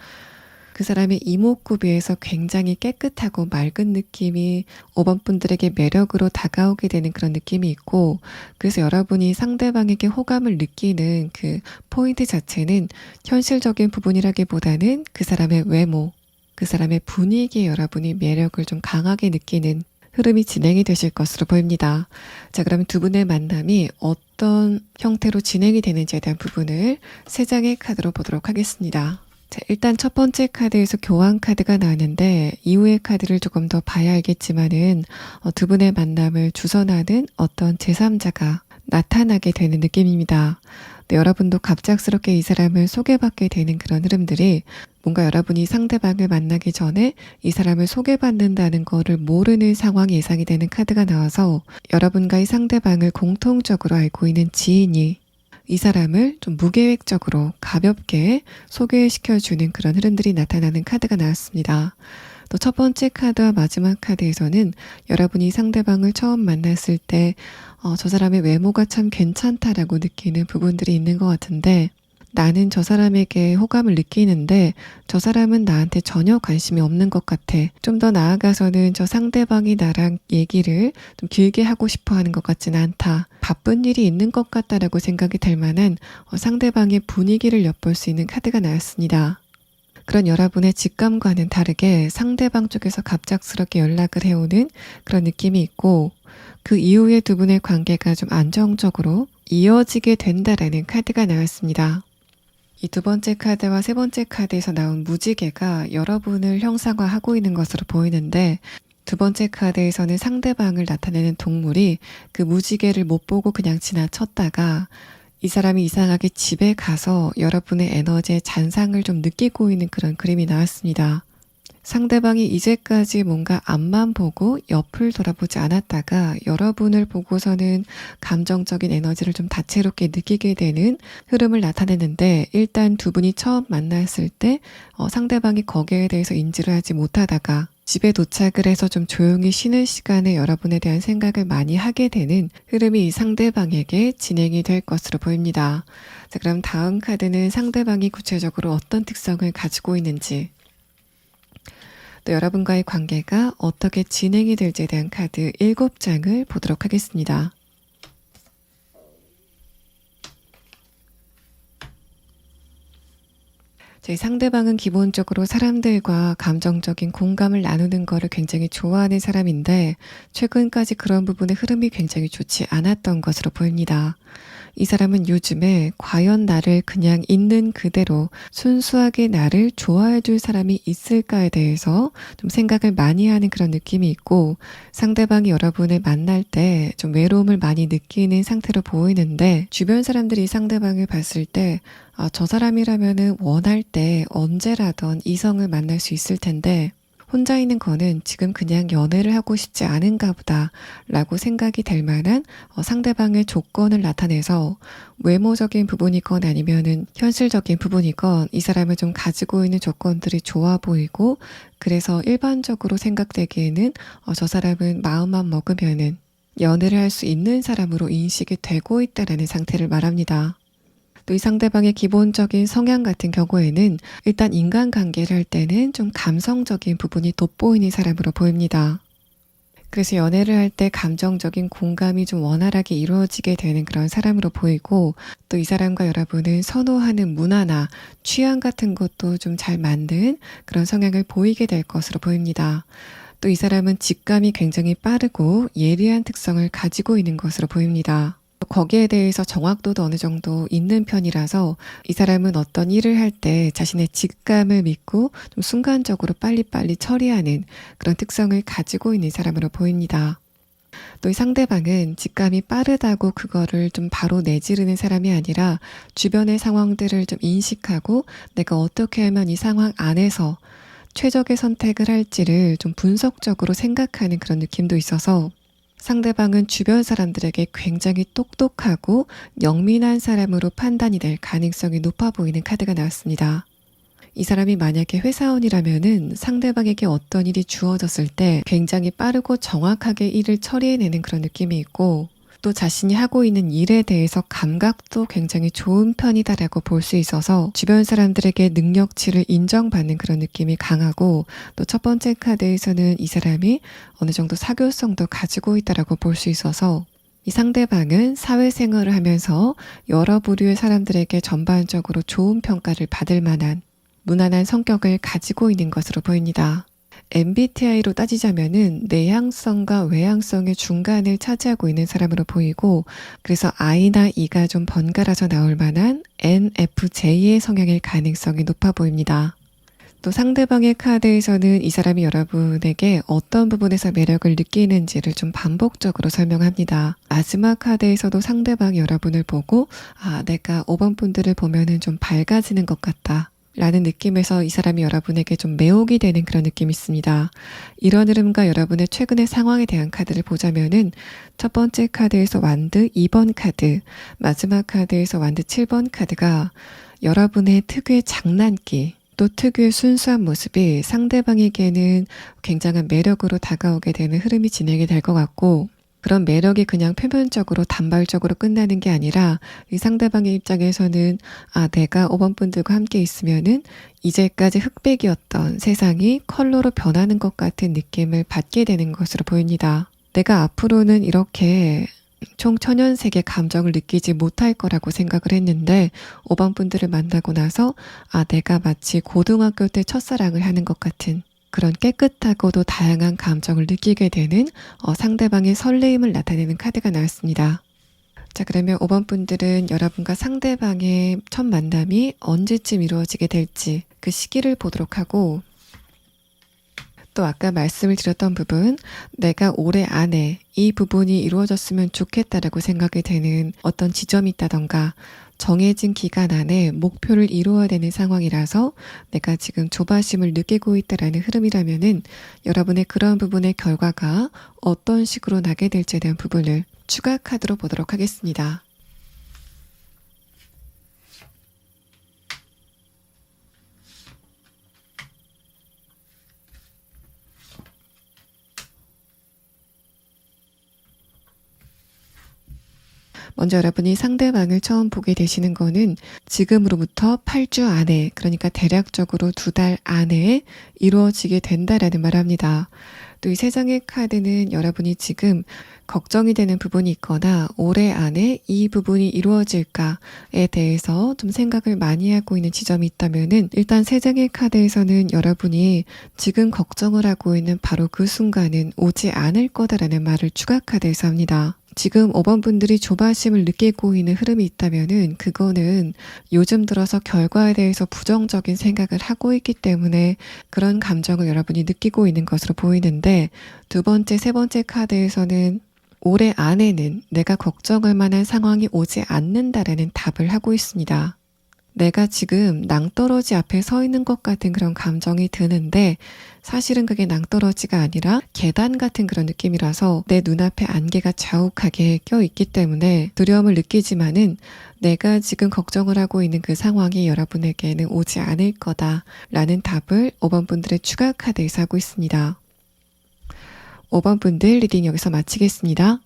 그 사람의 이목구비에서 굉장히 깨끗하고 맑은 느낌이 5번 분들에게 매력으로 다가오게 되는 그런 느낌이 있고, 그래서 여러분이 상대방에게 호감을 느끼는 그 포인트 자체는 현실적인 부분이라기보다는 그 사람의 외모, 그 사람의 분위기에 여러분이 매력을 좀 강하게 느끼는 흐름이 진행이 되실 것으로 보입니다. 자, 그러면 두 분의 만남이 어떤 형태로 진행이 되는지에 대한 부분을 세 장의 카드로 보도록 하겠습니다. 자, 일단 첫 번째 카드에서 교환 카드가 나왔는데 이후의 카드를 조금 더 봐야 알겠지만은 두 분의 만남을 주선하는 어떤 제3자가 나타나게 되는 느낌입니다. 네, 여러분도 갑작스럽게 이 사람을 소개받게 되는 그런 흐름들이 뭔가 여러분이 상대방을 만나기 전에 이 사람을 소개받는다는 거를 모르는 상황이 예상이 되는 카드가 나와서 여러분과 이 상대방을 공통적으로 알고 있는 지인이 이 사람을 좀 무계획적으로 가볍게 소개시켜주는 그런 흐름들이 나타나는 카드가 나왔습니다. 또 첫 번째 카드와 마지막 카드에서는 여러분이 상대방을 처음 만났을 때 저 사람의 외모가 참 괜찮다라고 느끼는 부분들이 있는 것 같은데, 나는 저 사람에게 호감을 느끼는데 저 사람은 나한테 전혀 관심이 없는 것 같아. 좀 더 나아가서는 저 상대방이 나랑 얘기를 좀 길게 하고 싶어 하는 것 같지는 않다. 바쁜 일이 있는 것 같다라고 생각이 될 만한 상대방의 분위기를 엿볼 수 있는 카드가 나왔습니다. 그런 여러분의 직감과는 다르게 상대방 쪽에서 갑작스럽게 연락을 해오는 그런 느낌이 있고, 그 이후에 두 분의 관계가 좀 안정적으로 이어지게 된다라는 카드가 나왔습니다. 이 두 번째 카드와 세 번째 카드에서 나온 무지개가 여러분을 형상화하고 있는 것으로 보이는데, 두 번째 카드에서는 상대방을 나타내는 동물이 그 무지개를 못 보고 그냥 지나쳤다가 이 사람이 이상하게 집에 가서 여러분의 에너지의 잔상을 좀 느끼고 있는 그런 그림이 나왔습니다. 상대방이 이제까지 뭔가 앞만 보고 옆을 돌아보지 않았다가 여러분을 보고서는 감정적인 에너지를 좀 다채롭게 느끼게 되는 흐름을 나타내는데, 일단 두 분이 처음 만났을 때 상대방이 거기에 대해서 인지를 하지 못하다가 집에 도착을 해서 좀 조용히 쉬는 시간에 여러분에 대한 생각을 많이 하게 되는 흐름이 이 상대방에게 진행이 될 것으로 보입니다. 자, 그럼 다음 카드는 상대방이 구체적으로 어떤 특성을 가지고 있는지, 또 여러분과의 관계가 어떻게 진행이 될지에 대한 카드 7장을 보도록 하겠습니다. 저희 상대방은 기본적으로 사람들과 감정적인 공감을 나누는 거를 굉장히 좋아하는 사람인데, 최근까지 그런 부분의 흐름이 굉장히 좋지 않았던 것으로 보입니다. 이 사람은 요즘에 과연 나를 그냥 있는 그대로 순수하게 나를 좋아해 줄 사람이 있을까에 대해서 좀 생각을 많이 하는 그런 느낌이 있고, 상대방이 여러분을 만날 때 좀 외로움을 많이 느끼는 상태로 보이는데, 주변 사람들이 상대방을 봤을 때 저 사람이라면은 원할 때 언제라던 이성을 만날 수 있을 텐데 혼자 있는 거는 지금 그냥 연애를 하고 싶지 않은가 보다 라고 생각이 될 만한 상대방의 조건을 나타내서, 외모적인 부분이건 아니면은 현실적인 부분이건 이 사람을 좀 가지고 있는 조건들이 좋아 보이고, 그래서 일반적으로 생각되기에는 저 사람은 마음만 먹으면은 연애를 할 수 있는 사람으로 인식이 되고 있다라는 상태를 말합니다. 또 이 상대방의 기본적인 성향 같은 경우에는 일단 인간관계를 할 때는 좀 감성적인 부분이 돋보이는 사람으로 보입니다. 그래서 연애를 할 때 감정적인 공감이 좀 원활하게 이루어지게 되는 그런 사람으로 보이고, 또 이 사람과 여러분은 선호하는 문화나 취향 같은 것도 좀 잘 맞는 그런 성향을 보이게 될 것으로 보입니다. 또 이 사람은 직감이 굉장히 빠르고 예리한 특성을 가지고 있는 것으로 보입니다. 거기에 대해서 정확도도 어느 정도 있는 편이라서 이 사람은 어떤 일을 할 때 자신의 직감을 믿고 좀 순간적으로 빨리빨리 처리하는 그런 특성을 가지고 있는 사람으로 보입니다. 또 이 상대방은 직감이 빠르다고 그거를 좀 바로 내지르는 사람이 아니라 주변의 상황들을 좀 인식하고 내가 어떻게 하면 이 상황 안에서 최적의 선택을 할지를 좀 분석적으로 생각하는 그런 느낌도 있어서, 상대방은 주변 사람들에게 굉장히 똑똑하고 영민한 사람으로 판단이 될 가능성이 높아 보이는 카드가 나왔습니다. 이 사람이 만약에 회사원이라면은 상대방에게 어떤 일이 주어졌을 때 굉장히 빠르고 정확하게 일을 처리해내는 그런 느낌이 있고, 또 자신이 하고 있는 일에 대해서 감각도 굉장히 좋은 편이다라고 볼 수 있어서 주변 사람들에게 능력치를 인정받는 그런 느낌이 강하고, 또 첫 번째 카드에서는 이 사람이 어느 정도 사교성도 가지고 있다라고 볼 수 있어서, 이 상대방은 사회생활을 하면서 여러 부류의 사람들에게 전반적으로 좋은 평가를 받을 만한 무난한 성격을 가지고 있는 것으로 보입니다. MBTI로 따지자면은 내향성과 외향성의 중간을 차지하고 있는 사람으로 보이고, 그래서 I나 E가 좀 번갈아서 나올 만한 NFJ의 성향일 가능성이 높아 보입니다. 또 상대방의 카드에서는 이 사람이 여러분에게 어떤 부분에서 매력을 느끼는지를 좀 반복적으로 설명합니다. 마지막 카드에서도 상대방이 여러분을 보고 내가 5번 분들을 보면은 좀 밝아지는 것 같다 라는 느낌에서 이 사람이 여러분에게 좀 매혹이 되는 그런 느낌이 있습니다. 이런 흐름과 여러분의 최근의 상황에 대한 카드를 보자면은 첫 번째 카드에서 완드 2번 카드, 마지막 카드에서 완드 7번 카드가 여러분의 특유의 장난기, 또 특유의 순수한 모습이 상대방에게는 굉장한 매력으로 다가오게 되는 흐름이 진행이 될 것 같고, 그런 매력이 그냥 표면적으로 단발적으로 끝나는 게 아니라 이 상대방의 입장에서는 내가 5번 분들과 함께 있으면은 이제까지 흑백이었던 세상이 컬러로 변하는 것 같은 느낌을 받게 되는 것으로 보입니다. 내가 앞으로는 이렇게 총천연색의 감정을 느끼지 못할 거라고 생각을 했는데 5번 분들을 만나고 나서 내가 마치 고등학교 때 첫사랑을 하는 것 같은 그런 깨끗하고도 다양한 감정을 느끼게 되는 상대방의 설레임을 나타내는 카드가 나왔습니다. 자, 그러면 5번 분들은 여러분과 상대방의 첫 만남이 언제쯤 이루어지게 될지 그 시기를 보도록 하고, 또 아까 말씀을 드렸던 부분, 내가 올해 안에 이 부분이 이루어졌으면 좋겠다라고 생각이 되는 어떤 지점이 있다던가 정해진 기간 안에 목표를 이루어야 되는 상황이라서 내가 지금 조바심을 느끼고 있다라는 흐름이라면은 여러분의 그런 부분의 결과가 어떤 식으로 나게 될지에 대한 부분을 추가 카드로 보도록 하겠습니다. 먼저 여러분이 상대방을 처음 보게 되시는 거는 지금으로부터 8주 안에, 그러니까 대략적으로 2달 안에 이루어지게 된다라는 말을 합니다. 또 이 3장의 카드는 여러분이 지금 걱정이 되는 부분이 있거나 올해 안에 이 부분이 이루어질까에 대해서 좀 생각을 많이 하고 있는 지점이 있다면은 일단 3장의 카드에서는 여러분이 지금 걱정을 하고 있는 바로 그 순간은 오지 않을 거다라는 말을 추가 카드에서 합니다. 지금 5번 분들이 조바심을 느끼고 있는 흐름이 있다면은 그거는 요즘 들어서 결과에 대해서 부정적인 생각을 하고 있기 때문에 그런 감정을 여러분이 느끼고 있는 것으로 보이는데, 2번째, 3번째 카드에서는 올해 안에는 내가 걱정할 만한 상황이 오지 않는다라는 답을 하고 있습니다. 내가 지금 낭떠러지 앞에 서 있는 것 같은 그런 감정이 드는데 사실은 그게 낭떠러지가 아니라 계단 같은 그런 느낌이라서 내 눈앞에 안개가 자욱하게 껴있기 때문에 두려움을 느끼지만은 내가 지금 걱정을 하고 있는 그 상황이 여러분에게는 오지 않을 거다라는 답을 5번 분들의 추가 카드에서 하고 있습니다. 5번 분들 리딩 여기서 마치겠습니다.